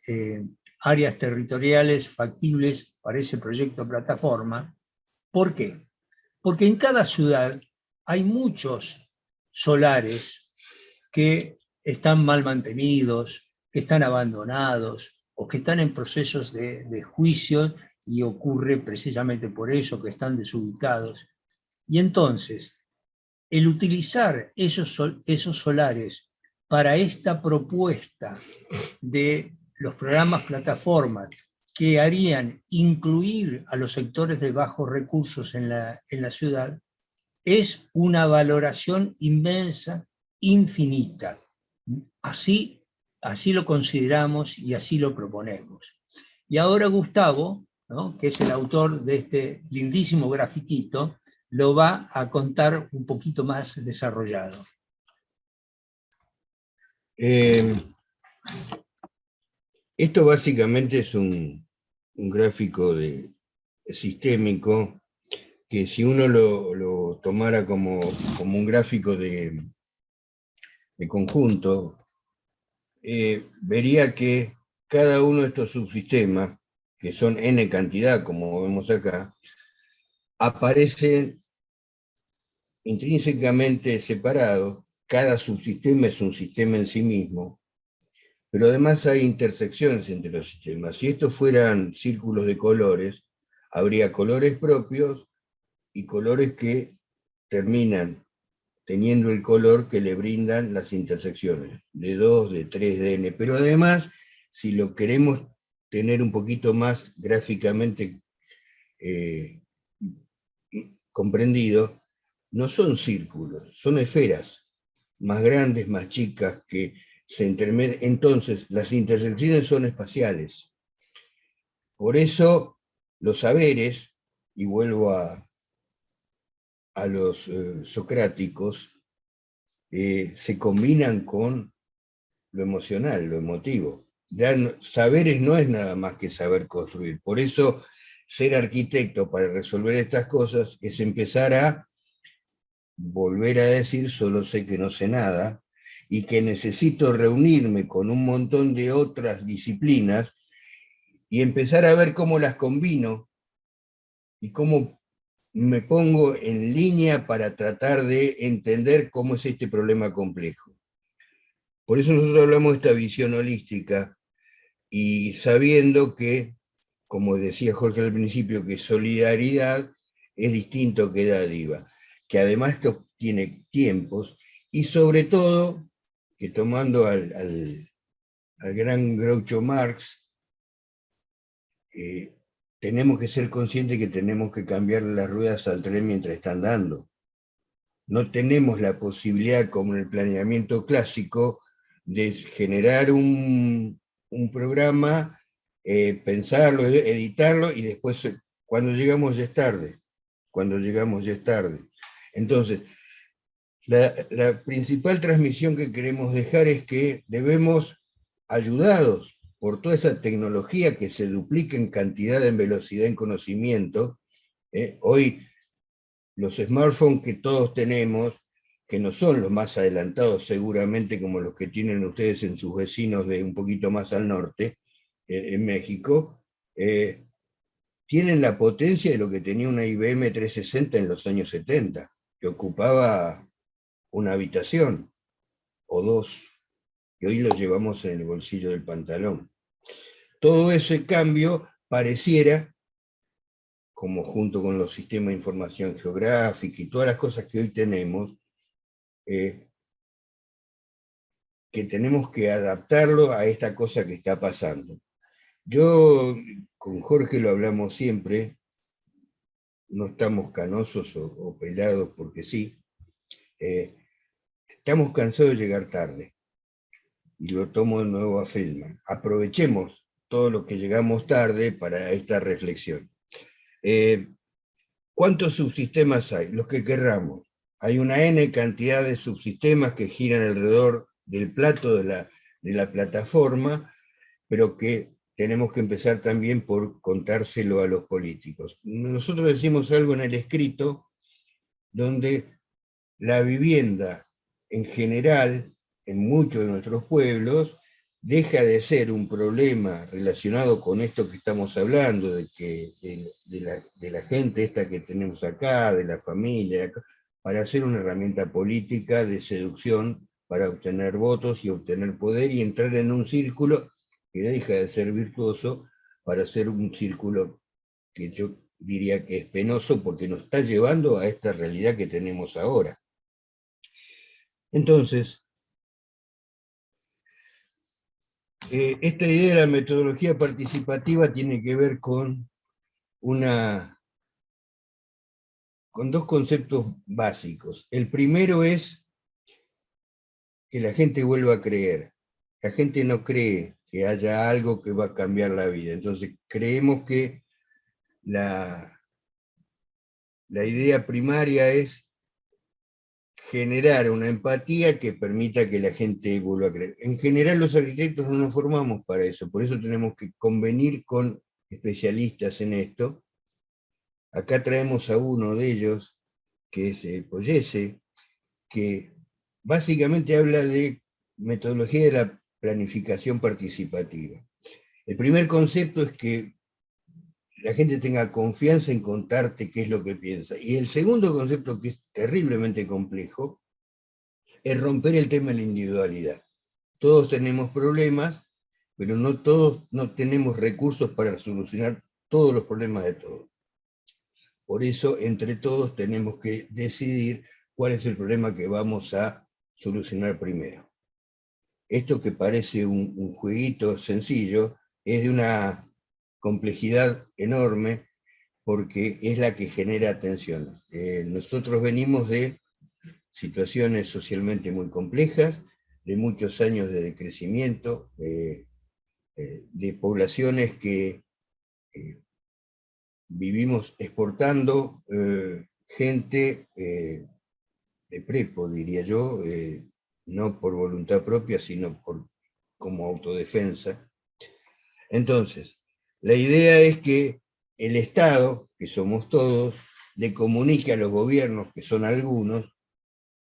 Speaker 3: áreas territoriales factibles para ese proyecto plataforma. ¿Por qué? Porque en cada ciudad hay muchos solares que están mal mantenidos, que están abandonados o que están en procesos de juicio, y ocurre precisamente por eso que están desubicados. Y entonces, el utilizar esos solares para esta propuesta de los programas plataformas que harían incluir a los sectores de bajos recursos en la ciudad, es una valoración inmensa, infinita. Así lo consideramos y así lo proponemos. Y ahora Gustavo, ¿no?, que es el autor de este lindísimo grafiquito, lo va a contar un poquito más desarrollado.
Speaker 2: Esto básicamente es un gráfico sistémico, que si uno lo tomara como un gráfico de conjunto, vería que cada uno de estos subsistemas, que son n cantidad, como vemos acá, aparecen intrínsecamente separados. Cada subsistema es un sistema en sí mismo, pero además hay intersecciones entre los sistemas. Si estos fueran círculos de colores, habría colores propios y colores que terminan teniendo el color que le brindan las intersecciones, de 2, de 3, de n. Pero además, si lo queremos tener un poquito más gráficamente comprendido, no son círculos, son esferas, más grandes, más chicas, que se intermedian. Entonces, las intersecciones son espaciales. Por eso, los saberes, y vuelvo a los socráticos, se combinan con lo emocional, lo emotivo. Saberes no es nada más que saber construir. Por eso, ser arquitecto para resolver estas cosas es empezar a volver a decir: solo sé que no sé nada, y que necesito reunirme con un montón de otras disciplinas y empezar a ver cómo las combino y cómo me pongo en línea para tratar de entender cómo es este problema complejo. Por eso nosotros hablamos de esta visión holística, y sabiendo que, como decía Jorge al principio, que solidaridad es distinto que dádiva, que además esto tiene tiempos, y sobre todo, que tomando al gran Groucho Marx, tenemos que ser conscientes que tenemos que cambiar las ruedas al tren mientras está andando. No tenemos la posibilidad, como en el planeamiento clásico, de generar un programa, pensarlo, editarlo, y después, cuando llegamos ya es tarde. Cuando llegamos ya es tarde. Entonces, la principal transmisión que queremos dejar es que debemos, ayudados por toda esa tecnología que se duplica en cantidad, en velocidad, en conocimiento, hoy los smartphones que todos tenemos, que no son los más adelantados seguramente como los que tienen ustedes en sus vecinos de un poquito más al norte, en México, tienen la potencia de lo que tenía una IBM 360 en los años 70, que ocupaba una habitación o dos, y hoy lo llevamos en el bolsillo del pantalón. Todo ese cambio pareciera, como junto con los sistemas de información geográfica y todas las cosas que hoy tenemos, que tenemos que adaptarlo a esta cosa que está pasando. Yo, con Jorge lo hablamos siempre, no estamos canosos o pelados porque sí, estamos cansados de llegar tarde, y lo tomo de nuevo a Friedman. Aprovechemos todo lo que llegamos tarde para esta reflexión. ¿Cuántos subsistemas hay? Los que querramos. Hay una N cantidad de subsistemas que giran alrededor del plato de la plataforma, pero que tenemos que empezar también por contárselo a los políticos. Nosotros decimos algo en el escrito, donde la vivienda en general, en muchos de nuestros pueblos, deja de ser un problema relacionado con esto que estamos hablando, de la gente esta que tenemos acá, de la familia, para ser una herramienta política de seducción para obtener votos y obtener poder y entrar en un círculo que deja de ser virtuoso para ser un círculo que yo diría que es penoso porque nos está llevando a esta realidad que tenemos ahora. Entonces, esta idea de la metodología participativa tiene que ver con dos conceptos básicos. El primero es que la gente vuelva a creer. La gente no cree que haya algo que va a cambiar la vida. Entonces, creemos que la idea primaria es generar una empatía que permita que la gente vuelva a creer. En general los arquitectos no nos formamos para eso, por eso tenemos que convenir con especialistas en esto. Acá traemos a uno de ellos, que es Poyese, que básicamente habla de metodología de la planificación participativa. El primer concepto es que la gente tenga confianza en contarte qué es lo que piensa. Y el segundo concepto, que es terriblemente complejo, es romper el tema de la individualidad. Todos tenemos problemas, pero no todos no tenemos recursos para solucionar todos los problemas de todos. Por eso, entre todos tenemos que decidir cuál es el problema que vamos a solucionar primero. Esto que parece un jueguito sencillo, es de una complejidad enorme, porque es la que genera tensión. Nosotros venimos de situaciones socialmente muy complejas, de muchos años de decrecimiento, de poblaciones que vivimos exportando gente de prepo, diría yo, no por voluntad propia, sino como autodefensa. Entonces, la idea es que el Estado, que somos todos, le comunique a los gobiernos, que son algunos,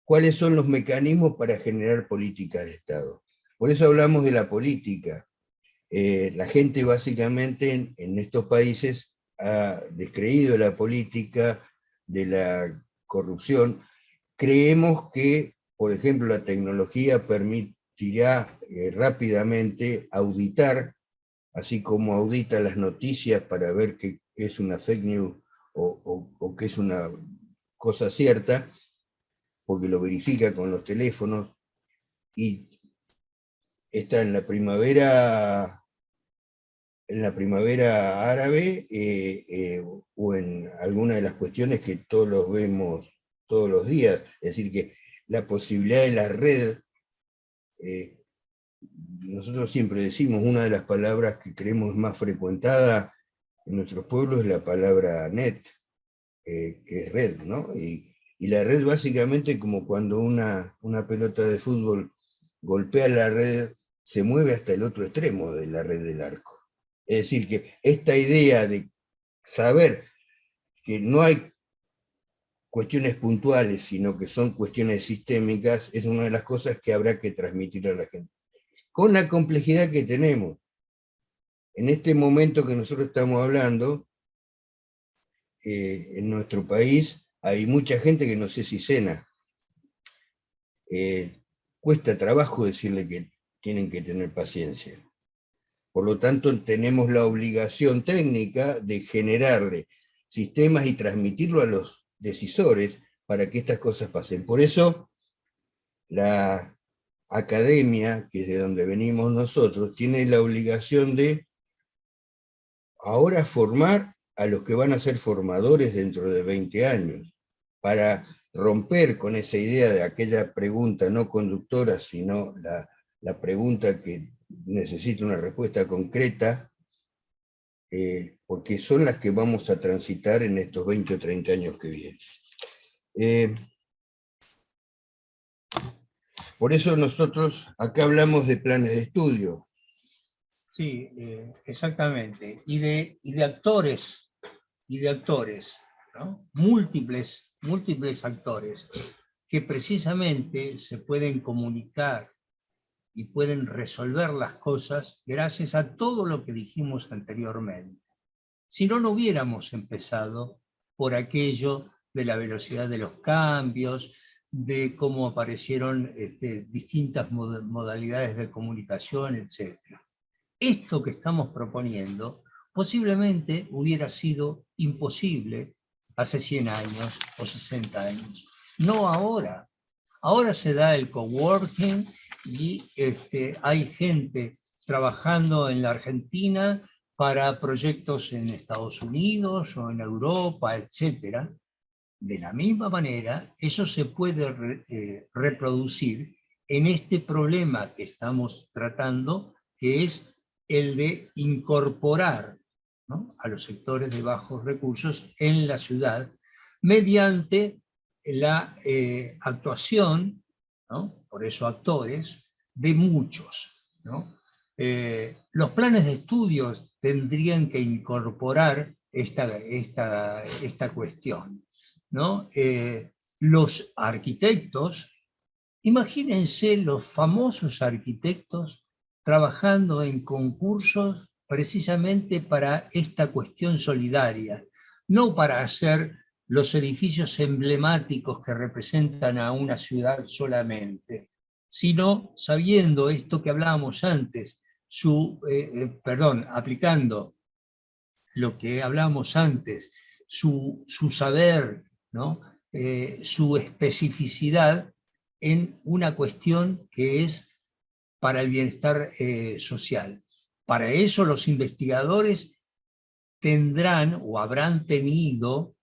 Speaker 2: cuáles son los mecanismos para generar políticas de Estado. Por eso hablamos de la política. La gente básicamente en estos países ha descreído la política, de la corrupción. Creemos que, por ejemplo, la tecnología permitirá rápidamente auditar así como audita las noticias para ver qué es una fake news o qué es una cosa cierta, porque lo verifica con los teléfonos, y está en la primavera árabe, o en alguna de las cuestiones que todos los vemos todos los días. Es decir, que la posibilidad de la red, nosotros siempre decimos, una de las palabras que creemos más frecuentada en nuestros pueblos es la palabra net, que es red, ¿no? Y la red básicamente, como cuando una pelota de fútbol golpea la red, se mueve hasta el otro extremo de la red del arco. Es decir, que esta idea de saber que no hay cuestiones puntuales, sino que son cuestiones sistémicas, es una de las cosas que habrá que transmitir a la gente. Con la complejidad que tenemos. En este momento que nosotros estamos hablando, en nuestro país hay mucha gente que no sé si cena. Cuesta trabajo decirle que tienen que tener paciencia. Por lo tanto, tenemos la obligación técnica de generarle sistemas y transmitirlo a los decisores para que estas cosas pasen. Por eso, la academia, que es de donde venimos nosotros, tiene la obligación de ahora formar a los que van a ser formadores dentro de 20 años, para romper con esa idea de aquella pregunta no conductora, sino la pregunta que necesita una respuesta concreta, porque son las que vamos a transitar en estos 20 o 30 años que vienen. Por eso nosotros acá hablamos de planes de estudio.
Speaker 3: Sí, exactamente. Y de actores, ¿no? Múltiples actores que precisamente se pueden comunicar y pueden resolver las cosas gracias a todo lo que dijimos anteriormente. Si no, no hubiéramos empezado por aquello de la velocidad de los cambios, de cómo aparecieron distintas modalidades de comunicación, etc. Esto que estamos proponiendo posiblemente hubiera sido imposible hace 100 años o 60 años. No ahora. Ahora se da el coworking y hay gente trabajando en la Argentina para proyectos en Estados Unidos o en Europa, etc. De la misma manera, eso se puede reproducir en este problema que estamos tratando, que es el de incorporar, ¿no?, a los sectores de bajos recursos en la ciudad mediante la actuación, ¿no?, por eso actores, de muchos, ¿no? Los planes de estudios tendrían que incorporar esta cuestión, ¿no? Los arquitectos, imagínense los famosos arquitectos trabajando en concursos precisamente para esta cuestión solidaria, no para hacer los edificios emblemáticos que representan a una ciudad solamente, sino sabiendo esto que hablábamos antes, aplicando lo que hablábamos antes, su saber, ¿no?, su especificidad en una cuestión que es para el bienestar social. Para eso los investigadores tendrán o habrán tenido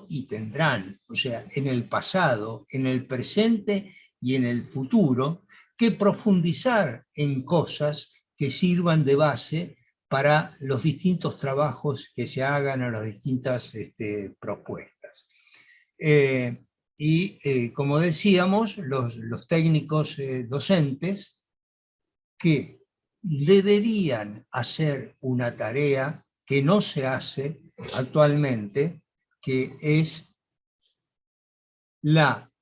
Speaker 3: y tendrán, o sea, en el pasado, en el presente y en el futuro, que profundizar en cosas que sirvan de base para los distintos trabajos que se hagan a las distintas propuestas. Como decíamos, los técnicos docentes que deberían hacer una tarea que no se hace actualmente, que es la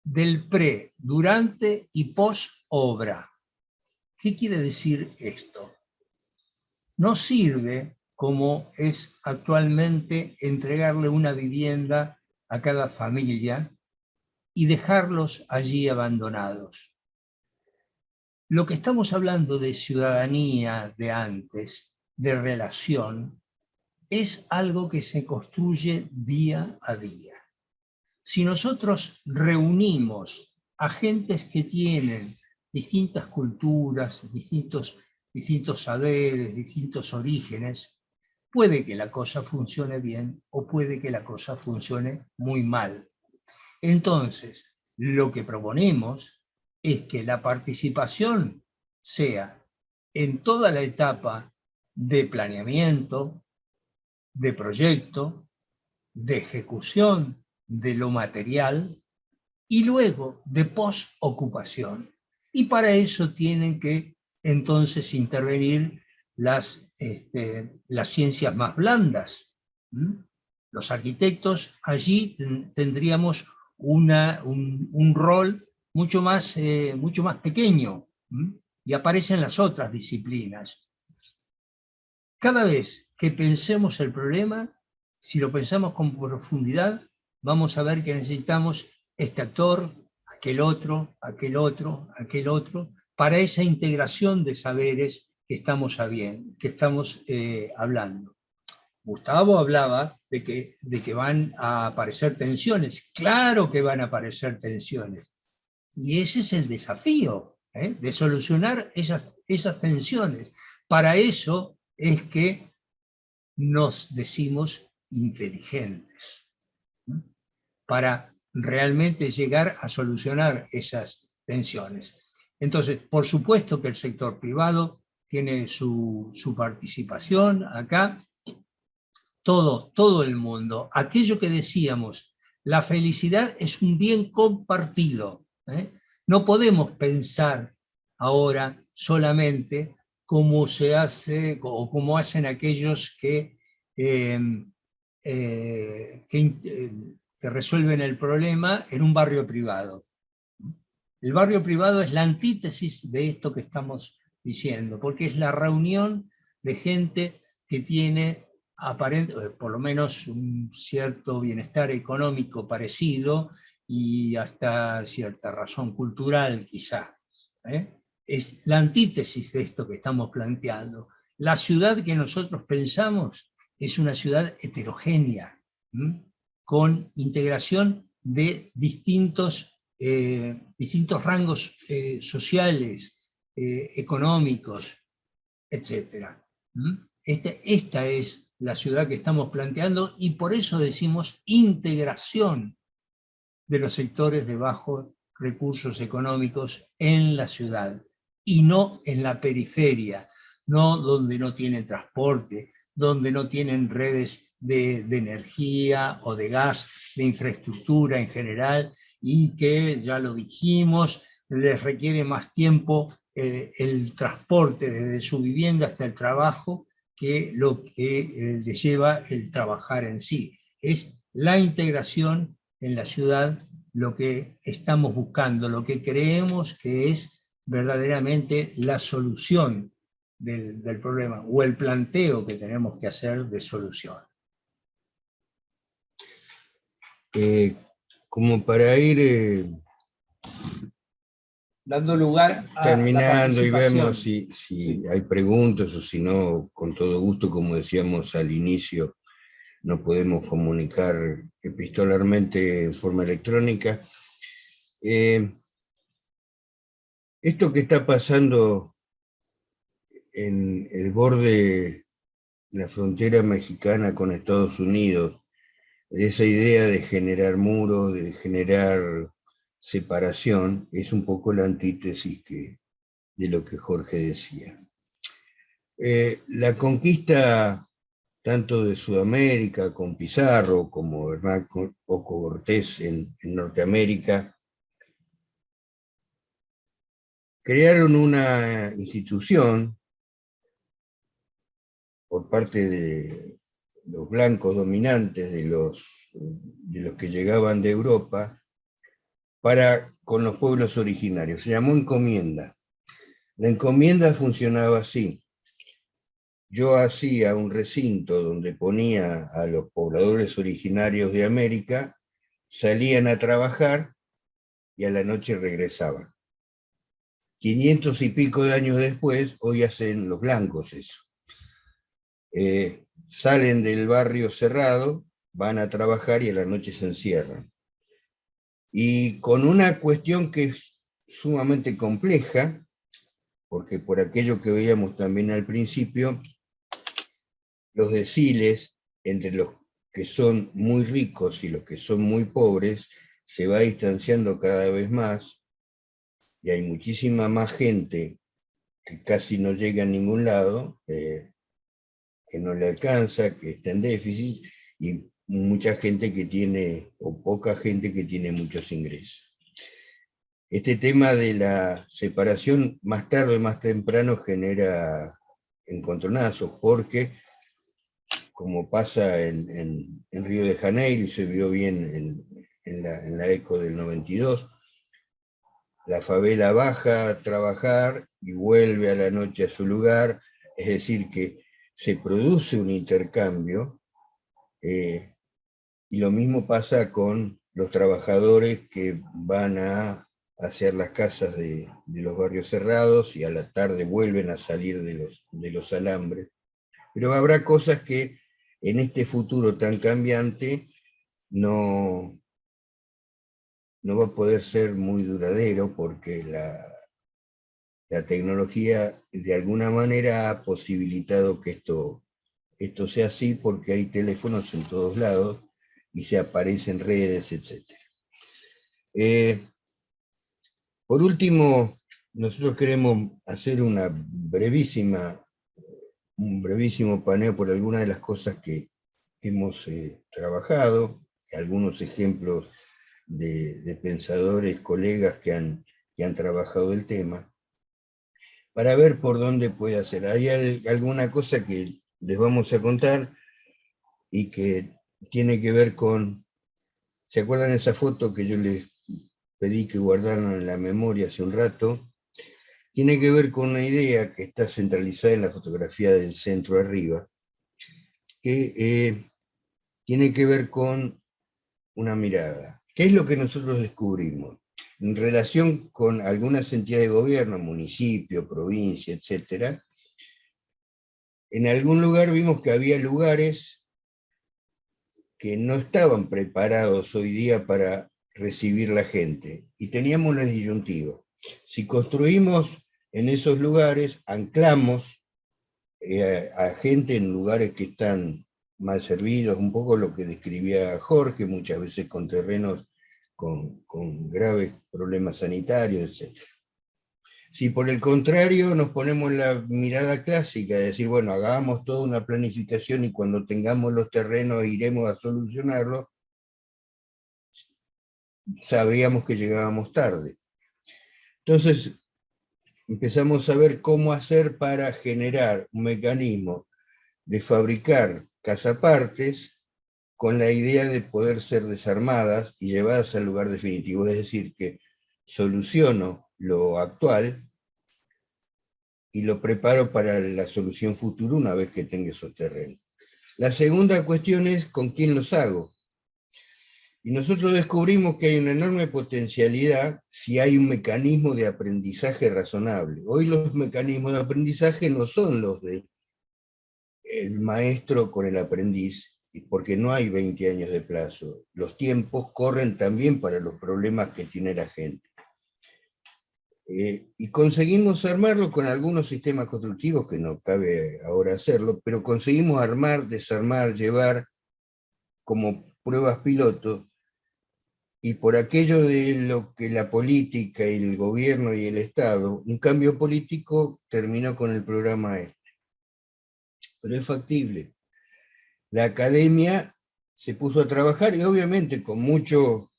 Speaker 3: del pre, durante y post obra. ¿Qué quiere decir esto? No sirve, como es actualmente, entregarle una vivienda a cada familia y dejarlos allí abandonados. Lo que estamos hablando de ciudadanía de antes, de relación, es algo que se construye día a día. Si nosotros reunimos a gentes que tienen distintas culturas, distintos saberes, distintos orígenes, puede que la cosa funcione bien o puede que la cosa funcione muy mal. Entonces, lo que proponemos es que la participación sea en toda la etapa de planeamiento, de proyecto, de ejecución de lo material y luego de postocupación. Y para eso tienen que entonces intervenir las ciencias más blandas. Los arquitectos allí tendríamos un rol mucho más pequeño, y aparecen las otras disciplinas. Cada vez que pensemos el problema, si lo pensamos con profundidad, vamos a ver que necesitamos este actor, aquel otro, para esa integración de saberes que estamos hablando. Gustavo hablaba de que van a aparecer tensiones. Claro que van a aparecer tensiones. Y ese es el desafío, de solucionar esas tensiones. Para eso es que nos decimos inteligentes, para realmente llegar a solucionar esas tensiones. Entonces, por supuesto que el sector privado tiene su participación acá, todo el mundo. Aquello que decíamos, la felicidad es un bien compartido. No podemos pensar ahora solamente como se hace o como hacen aquellos que resuelven el problema en un barrio privado. El barrio privado es la antítesis de esto que estamos diciendo, porque es la reunión de gente que tiene por lo menos un cierto bienestar económico parecido y hasta cierta razón cultural quizá. Es la antítesis de esto que estamos planteando. La ciudad que nosotros pensamos es una ciudad heterogénea, con integración de distintos rangos sociales, económicos, etc. Esta es la ciudad que estamos planteando y por eso decimos integración de los sectores de bajos recursos económicos en la ciudad y no en la periferia, no donde no tienen transporte, donde no tienen redes de energía o de gas, de infraestructura en general, y que, ya lo dijimos, les requiere más tiempo el transporte desde su vivienda hasta el trabajo que lo que les lleva el trabajar en sí. Es la integración en la ciudad lo que estamos buscando, lo que creemos que es verdaderamente la solución del problema, o el planteo que tenemos que hacer de solución.
Speaker 2: Como para ir
Speaker 3: dando lugar a
Speaker 2: terminando
Speaker 3: la
Speaker 2: y vemos
Speaker 3: sí.
Speaker 2: si hay preguntas o si no, con todo gusto, como decíamos al inicio, nos podemos comunicar epistolarmente en forma electrónica. Esto que está pasando en el borde de la frontera mexicana con Estados Unidos, esa idea de generar muros, de generar separación, es un poco la antítesis de lo que Jorge decía. La conquista tanto de Sudamérica con Pizarro como Hernán Cortés en Norteamérica, crearon una institución por parte de los blancos dominantes, de los que llegaban de Europa, con los pueblos originarios. Se llamó encomienda. La encomienda funcionaba así. Yo hacía un recinto donde ponía a los pobladores originarios de América, salían a trabajar y a la noche regresaban. 500 y pico de años después, hoy hacen los blancos eso. Salen del barrio cerrado, van a trabajar y a la noche se encierran. Y con una cuestión que es sumamente compleja, porque por aquello que veíamos también al principio, los deciles entre los que son muy ricos y los que son muy pobres se va distanciando cada vez más, y hay muchísima más gente que casi no llega a ningún lado, que no le alcanza, que está en déficit, y mucha gente que tiene, o poca gente que tiene muchos ingresos. Este tema de la separación más tarde o más temprano genera encontronazos, porque como pasa en Río de Janeiro, y se vio bien en la ECO del 92, la favela baja a trabajar y vuelve a la noche a su lugar, es decir, que se produce un intercambio, y lo mismo pasa con los trabajadores que van a hacer las casas de los barrios cerrados y a la tarde vuelven a salir de los alambres. Pero habrá cosas que en este futuro tan cambiante no va a poder ser muy duradero, porque la tecnología de alguna manera ha posibilitado que esto sea así, porque hay teléfonos en todos lados y se aparecen redes, etc. Por último, nosotros queremos hacer un brevísimo paneo por algunas de las cosas que hemos trabajado, algunos ejemplos de pensadores, colegas que han trabajado el tema, para ver por dónde puede hacer. Hay alguna cosa que les vamos a contar y que tiene que ver con, ¿se acuerdan esa foto que yo les pedí que guardaran en la memoria hace un rato? Tiene que ver con una idea que está centralizada en la fotografía del centro arriba, que tiene que ver con una mirada. ¿Qué es lo que nosotros descubrimos? En relación con algunas entidades de gobierno, municipio, provincia, etc., en algún lugar vimos que había lugares que no estaban preparados hoy día para recibir la gente, y teníamos la disyuntiva. Si construimos en esos lugares, anclamos a gente en lugares que están mal servidos, un poco lo que describía Jorge, muchas veces con terrenos con graves problemas sanitarios, etc. Si por el contrario nos ponemos la mirada clásica de decir, bueno, hagamos toda una planificación y cuando tengamos los terrenos iremos a solucionarlo, sabíamos que llegábamos tarde. Entonces empezamos a ver cómo hacer para generar un mecanismo de fabricar casapartes con la idea de poder ser desarmadas y llevadas al lugar definitivo. Es decir, que soluciono lo actual y lo preparo para la solución futura una vez que tenga esos terrenos. La segunda cuestión es con quién los hago. Y nosotros descubrimos que hay una enorme potencialidad si hay un mecanismo de aprendizaje razonable. Hoy los mecanismos de aprendizaje no son los de el maestro con el aprendiz, porque no hay 20 años de plazo. Los tiempos corren también para los problemas que tiene la gente. Y conseguimos armarlo con algunos sistemas constructivos, que no cabe ahora hacerlo, pero conseguimos armar, desarmar, llevar como pruebas pilotos, y por aquello de lo que la política y el gobierno y el Estado, un cambio político terminó con el programa este. Pero es factible. La academia se puso a trabajar, y obviamente con mucho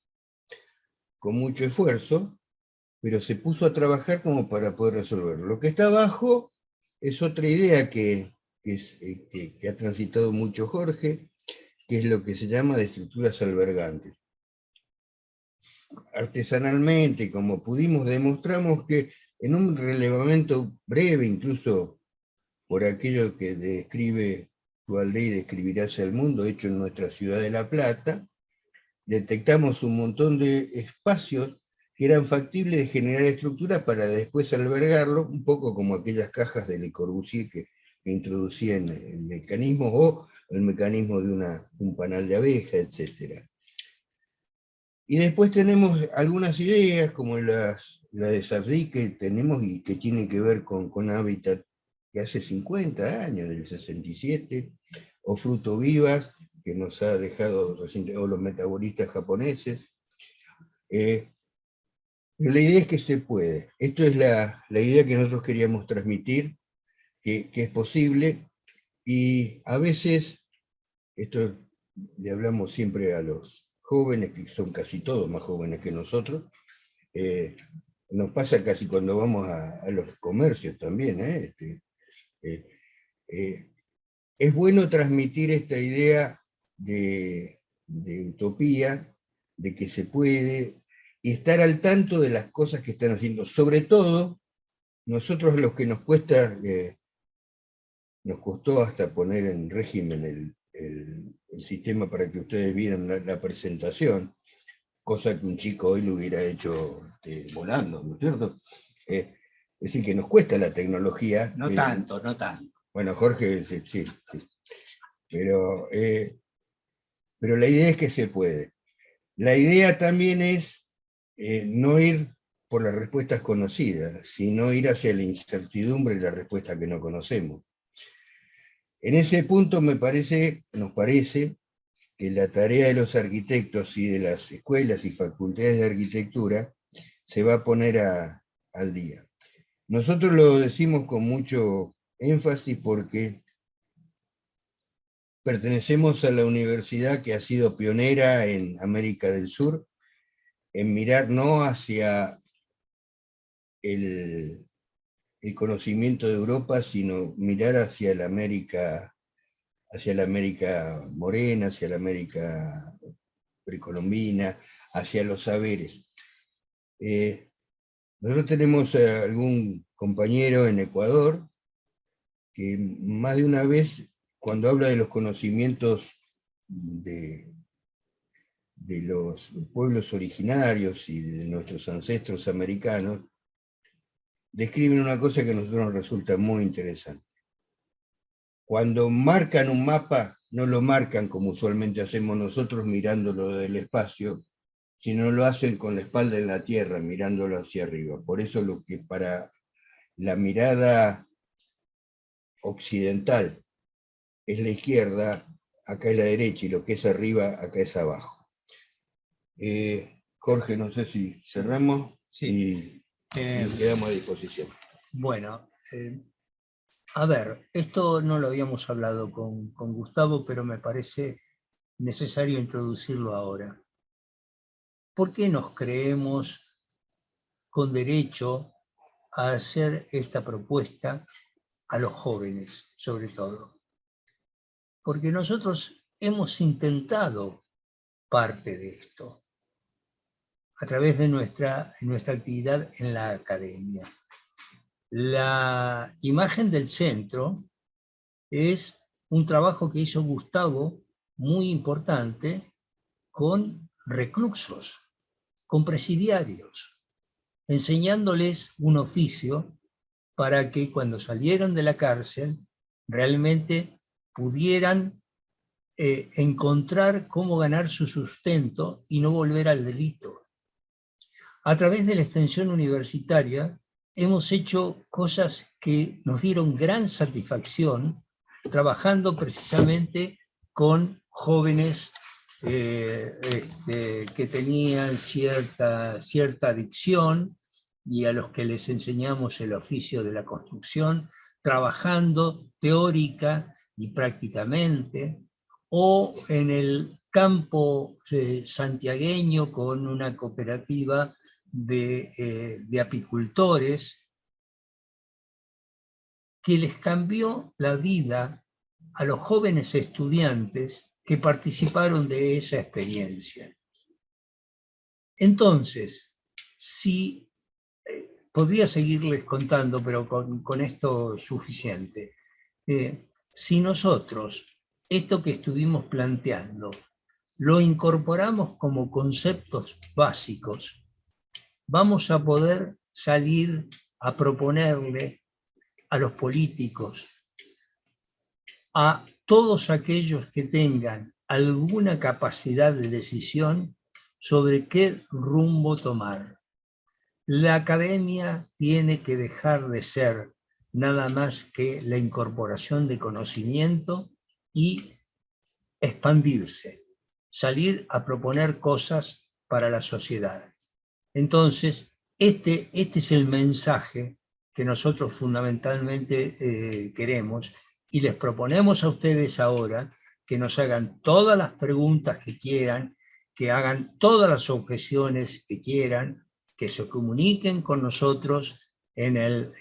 Speaker 2: esfuerzo, pero se puso a trabajar como para poder resolverlo. Lo que está abajo es otra idea que ha transitado mucho Jorge, que es lo que se llama de estructuras albergantes. Artesanalmente, como pudimos, demostramos que en un relevamiento breve, incluso por aquello que describe Tu aldea y describirás el mundo, hecho en nuestra ciudad de La Plata, detectamos un montón de espacios que eran factibles de generar estructuras para después albergarlo, un poco como aquellas cajas de Le Corbusier que introducían el mecanismo o el mecanismo de un panal de abeja, etc. Y después tenemos algunas ideas, como la de Sardy que tenemos y que tiene que ver con Hábitat, que hace 50 años, del 67, o Fruto Vivas, que nos ha dejado o los metabolistas japoneses. Pero la idea es que se puede. Esto es la idea que nosotros queríamos transmitir, que es posible, y a veces, esto le hablamos siempre a los jóvenes, que son casi todos más jóvenes que nosotros, nos pasa casi cuando vamos a los comercios también, es bueno transmitir esta idea de utopía, de que se puede, y estar al tanto de las cosas que están haciendo. Sobre todo, nosotros los que nos costó hasta poner en régimen el sistema para que ustedes vieran la presentación, cosa que un chico hoy lo hubiera hecho volando, ¿no es cierto? Es decir, que nos cuesta la tecnología.
Speaker 3: No tanto, no tanto.
Speaker 2: Bueno, Jorge, sí. Pero la idea es que se puede. La idea también es no ir por las respuestas conocidas, sino ir hacia la incertidumbre y la respuesta que no conocemos. En ese punto nos parece que la tarea de los arquitectos y de las escuelas y facultades de arquitectura se va a poner al día. Nosotros lo decimos con mucho énfasis porque pertenecemos a la universidad que ha sido pionera en América del Sur, en mirar no hacia el conocimiento de Europa, sino mirar hacia la América morena, hacia la América precolombina, hacia los saberes. Nosotros tenemos algún compañero en Ecuador que más de una vez, cuando habla de los conocimientos de los pueblos originarios y de nuestros ancestros americanos, describen una cosa que a nosotros nos resulta muy interesante. Cuando marcan un mapa, no lo marcan como usualmente hacemos nosotros mirándolo del espacio, sino lo hacen con la espalda en la tierra, mirándolo hacia arriba. Por eso lo que para la mirada occidental es la izquierda, acá es la derecha, y lo que es arriba, acá es abajo. Jorge, no sé si cerramos,
Speaker 3: sí.
Speaker 2: Y quedamos a disposición.
Speaker 3: Bueno, a ver, esto no lo habíamos hablado con Gustavo, pero me parece necesario introducirlo ahora. ¿Por qué nos creemos con derecho a hacer esta propuesta a los jóvenes, sobre todo? Porque nosotros hemos intentado parte de esto a través de nuestra actividad en la academia. La imagen del centro es un trabajo que hizo Gustavo muy importante con reclusos, con presidiarios, enseñándoles un oficio para que cuando salieron de la cárcel realmente pudieran encontrar cómo ganar su sustento y no volver al delito. A través de la extensión universitaria hemos hecho cosas que nos dieron gran satisfacción, trabajando precisamente con jóvenes que tenían cierta adicción y a los que les enseñamos el oficio de la construcción, trabajando teórica y prácticamente, o en el campo santiagueño con una cooperativa de apicultores que les cambió la vida a los jóvenes estudiantes que participaron de esa experiencia. Entonces, si podría seguirles contando, pero con esto suficiente. Si nosotros, esto que estuvimos planteando, lo incorporamos como conceptos básicos, vamos a poder salir a proponerle a los políticos, a todos aquellos que tengan alguna capacidad de decisión sobre qué rumbo tomar. La academia tiene que dejar de ser nada más que la incorporación de conocimiento y expandirse, salir a proponer cosas para la sociedad. Entonces, este es el mensaje que nosotros fundamentalmente queremos, y les proponemos a ustedes ahora que nos hagan todas las preguntas que quieran, que hagan todas las objeciones que quieran, que se comuniquen con nosotros en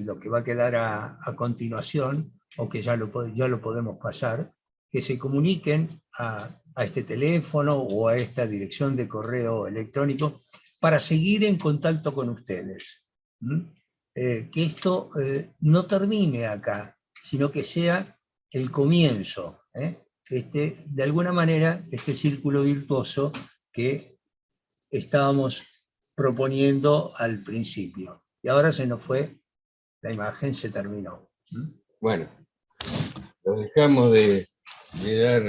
Speaker 3: lo que va a quedar a continuación, o que ya lo podemos pasar, que se comuniquen a este teléfono o a esta dirección de correo electrónico para seguir en contacto con ustedes. Que esto no termine acá, sino que sea el comienzo, de alguna manera, este círculo virtuoso que estábamos proponiendo al principio. Y ahora se nos fue, la imagen se terminó.
Speaker 2: Bueno, lo dejamos de dar,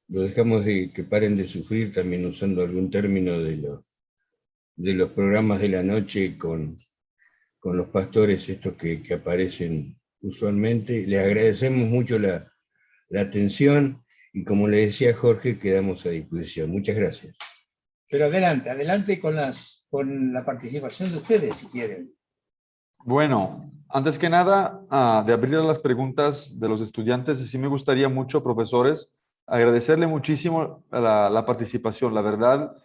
Speaker 2: lo dejamos de que paren de sufrir, también usando algún término de los programas de la noche con los pastores estos que aparecen usualmente. Les agradecemos mucho la atención y, como le decía Jorge, quedamos a disposición. Muchas gracias.
Speaker 3: Pero adelante con la participación de ustedes, si quieren.
Speaker 1: Bueno, antes que nada, de abrir a las preguntas de los estudiantes, sí me gustaría mucho, profesores, agradecerle muchísimo la participación. La verdad,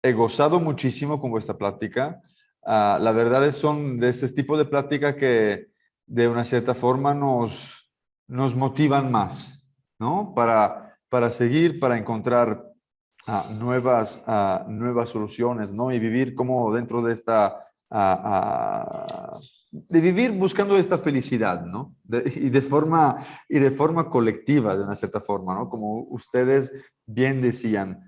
Speaker 1: he gozado muchísimo con vuestra plática. La verdad son de este tipo de plática que de una cierta forma nos motivan más, ¿no? Para seguir, para encontrar nuevas soluciones, ¿no? Y vivir como dentro de esta... de vivir buscando esta felicidad, ¿no? Y de forma colectiva, de una cierta forma, ¿no? Como ustedes bien decían.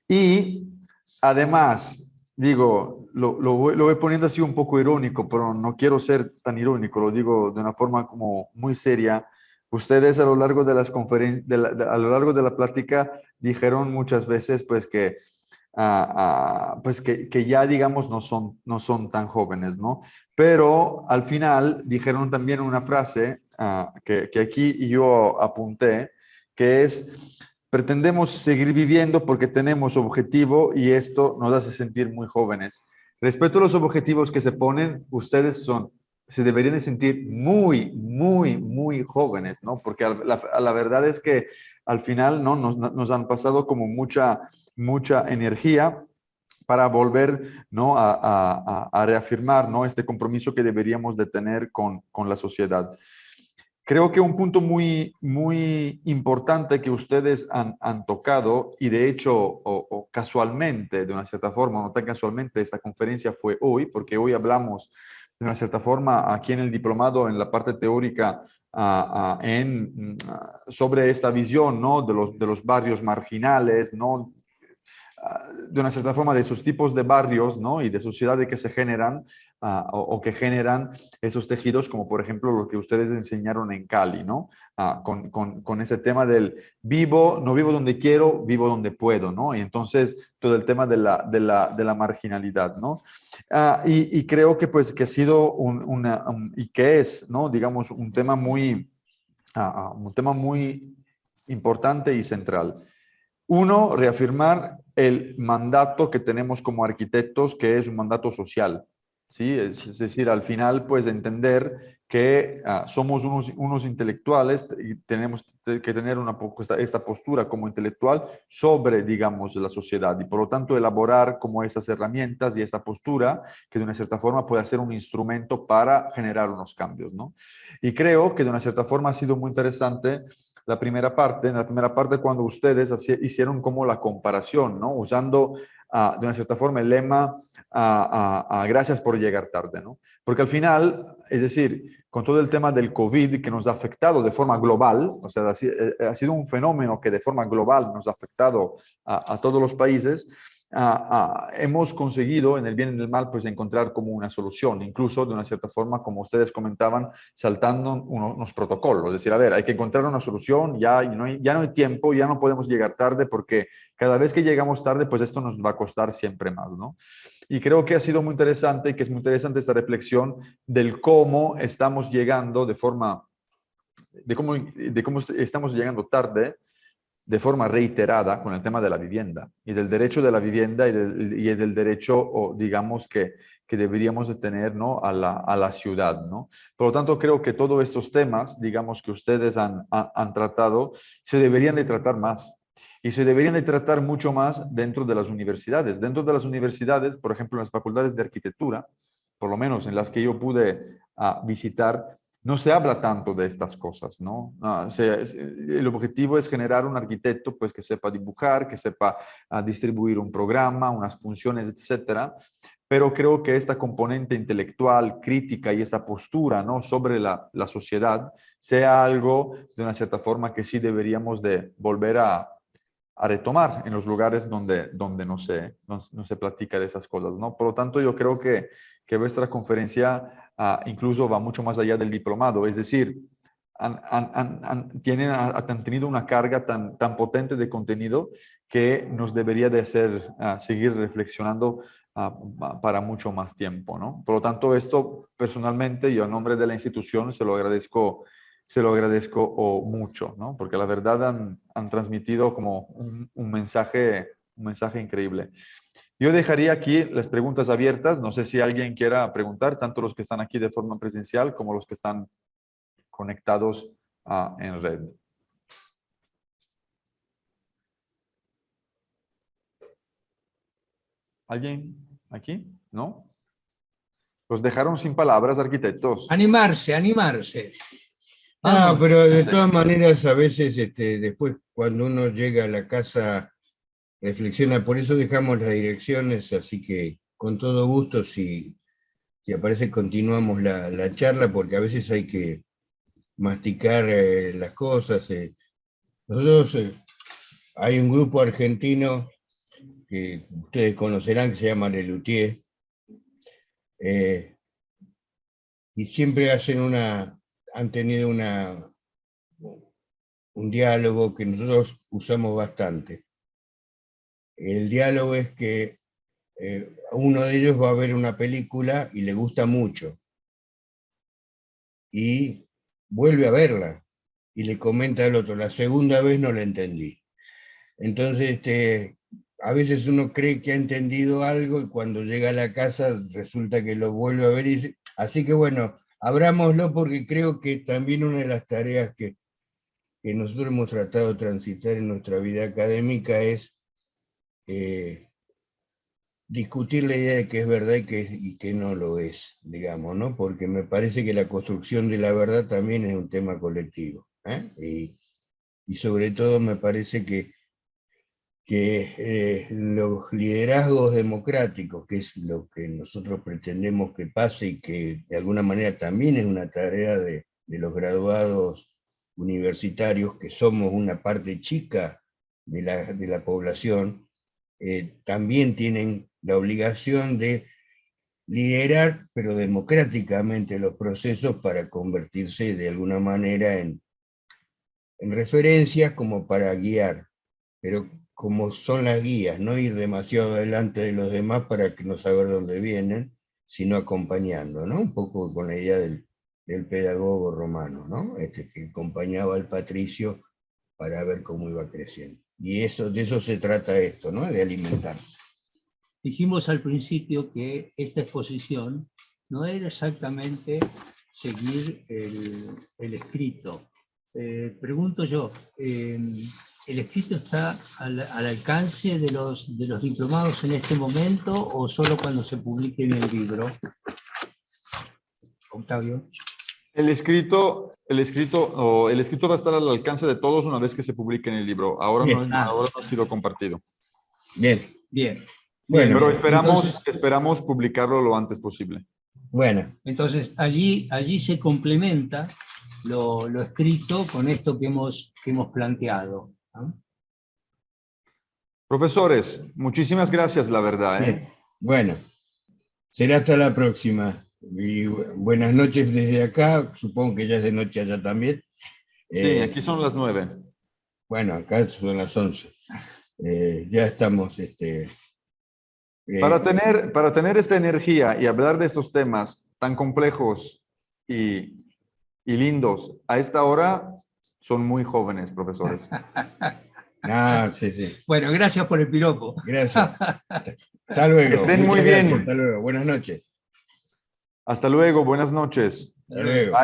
Speaker 1: Y además, digo, lo voy poniendo así un poco irónico, pero no quiero ser tan irónico, lo digo de una forma como muy seria. Ustedes a lo largo de las conferencias, a lo largo de la plática, dijeron muchas veces pues que pues que ya digamos no son tan jóvenes, ¿no? Pero al final dijeron también una frase que aquí yo apunté, que es: pretendemos seguir viviendo porque tenemos objetivo y esto nos hace sentir muy jóvenes. Respecto a los objetivos que se ponen, ustedes se deberían de sentir muy, muy, muy jóvenes, ¿no? Porque la verdad es que al final, ¿no? Nos han pasado como mucha energía para volver, ¿no? a reafirmar, ¿no? Este compromiso que deberíamos de tener con la sociedad. Creo que un punto muy, muy importante que ustedes han tocado, y de hecho, o casualmente, de una cierta forma, no tan casualmente, esta conferencia fue hoy, porque hoy hablamos de una cierta forma aquí en el diplomado, en la parte teórica, sobre esta visión, ¿no? de los barrios marginales, ¿no? De una cierta forma de esos tipos de barrios, ¿no? Y de sociedades que se generan o que generan esos tejidos, como por ejemplo lo que ustedes enseñaron en Cali, ¿no? Con ese tema del no vivo donde quiero, vivo donde puedo, ¿no? Y entonces todo el tema de la marginalidad, ¿no? Y creo que pues que ha sido y que es, ¿no? Digamos, un tema muy importante y central. Uno, reafirmar el mandato que tenemos como arquitectos, que es un mandato social, ¿sí? Es decir, al final, pues entender que somos unos intelectuales y tenemos que tener esta postura como intelectual sobre, digamos, la sociedad, y por lo tanto elaborar como esas herramientas y esta postura que de una cierta forma puede ser un instrumento para generar unos cambios, ¿no? Y creo que de una cierta forma ha sido muy interesante en la primera parte cuando ustedes hicieron como la comparación, ¿no? Usando de una cierta forma el lema gracias por llegar tarde, ¿no? Porque al final, es decir, con todo el tema del COVID que nos ha afectado de forma global, o sea, ha sido un fenómeno que de forma global nos ha afectado a todos los países, hemos conseguido, en el bien y en el mal, pues encontrar como una solución, incluso de una cierta forma, como ustedes comentaban, saltando unos protocolos. Es decir, a ver, hay que encontrar una solución, ya no hay tiempo, ya no podemos llegar tarde, porque cada vez que llegamos tarde, pues esto nos va a costar siempre más, ¿no? Y creo que ha sido muy interesante y que es muy interesante esta reflexión del cómo estamos llegando de cómo estamos llegando tarde de forma reiterada con el tema de la vivienda y del derecho de la vivienda y del derecho, o digamos, que deberíamos de tener, ¿no?, a la ciudad, ¿no? Por lo tanto, creo que todos estos temas, digamos, que ustedes han tratado, se deberían de tratar más. Y se deberían de tratar mucho más dentro de las universidades. Dentro de las universidades, por ejemplo, en las facultades de arquitectura, por lo menos en las que yo pude visitar, no se habla tanto de estas cosas, ¿no? El objetivo es generar un arquitecto, pues, que sepa dibujar, que sepa distribuir un programa, unas funciones, etcétera. Pero creo que esta componente intelectual, crítica y esta postura, ¿no?, sobre la sociedad sea algo, de una cierta forma, que sí deberíamos de volver a retomar en los lugares donde no se platica de esas cosas, ¿no? Por lo tanto, yo creo que vuestra conferencia incluso va mucho más allá del diplomado, es decir, han tenido una carga tan potente de contenido que nos debería de hacer seguir reflexionando para mucho más tiempo, ¿no? Por lo tanto, esto personalmente, yo en nombre de la institución se lo agradezco mucho, ¿no? Porque la verdad han transmitido como un mensaje increíble. Yo dejaría aquí las preguntas abiertas. No sé si alguien quiera preguntar, tanto los que están aquí de forma presencial como los que están conectados en red. ¿Alguien aquí? ¿No? Los dejaron sin palabras, arquitectos.
Speaker 3: Animarse, animarse.
Speaker 2: Ah, pero de todas maneras, a veces después cuando uno llega a la casa reflexiona, por eso dejamos las direcciones, así que con todo gusto, si aparece, continuamos la charla, porque a veces hay que masticar las cosas. Nosotros, hay un grupo argentino que ustedes conocerán, que se llama Lelutier, y siempre han tenido un diálogo que nosotros usamos bastante. El diálogo es que uno de ellos va a ver una película y le gusta mucho, y vuelve a verla, y le comenta al otro, la segunda vez no la entendí. Entonces, a veces uno cree que ha entendido algo y cuando llega a la casa resulta que lo vuelve a ver y dice, así que bueno, abrámoslo, porque creo que también una de las tareas que nosotros hemos tratado de transitar en nuestra vida académica es discutir la idea de que es verdad y que no lo es, digamos, ¿no? Porque me parece que la construcción de la verdad también es un tema colectivo, ¿eh? Y sobre todo me parece que los liderazgos democráticos, que es lo que nosotros pretendemos que pase y que de alguna manera también es una tarea de los graduados universitarios, que somos una parte chica de la población, también tienen la obligación de liderar, pero democráticamente, los procesos para convertirse de alguna manera en referencias como para guiar, pero como son las guías, no ir demasiado adelante de los demás para que no saber dónde vienen, sino acompañando, ¿no? Un poco con la idea del pedagogo romano, ¿no? Que acompañaba al patricio para ver cómo iba creciendo. Y de eso se trata esto, ¿no? De alimentarse.
Speaker 3: Dijimos al principio que esta exposición no era exactamente seguir el escrito. Pregunto yo, ¿el escrito está al alcance de los diplomados en este momento o solo cuando se publique en el libro? Octavio.
Speaker 1: El escrito va a estar al alcance de todos una vez que se publique en el libro. Ahora no ha sido compartido.
Speaker 2: Bien.
Speaker 3: Bien.
Speaker 1: Bueno, pero
Speaker 3: entonces,
Speaker 1: esperamos publicarlo lo antes posible.
Speaker 2: Bueno.
Speaker 3: Entonces, allí se complementa lo escrito con esto que hemos planteado, ¿no?
Speaker 1: Profesores, muchísimas gracias, la verdad.
Speaker 2: Bien. Bueno, será hasta la próxima. Y buenas noches desde acá, supongo que ya es de noche allá también.
Speaker 1: Sí, aquí son las 9.
Speaker 2: Bueno, acá son las 11. Ya estamos...
Speaker 1: Para tener esta energía y hablar de estos temas tan complejos y lindos a esta hora, son muy jóvenes, profesores.
Speaker 2: Ah, sí, sí.
Speaker 3: Bueno, gracias por el piropo.
Speaker 2: Gracias. Hasta luego.
Speaker 1: Que estén muy
Speaker 2: Muchas
Speaker 1: bien.
Speaker 2: gracias. Hasta luego. Buenas noches.
Speaker 1: Hasta luego, buenas noches.
Speaker 2: Hasta luego.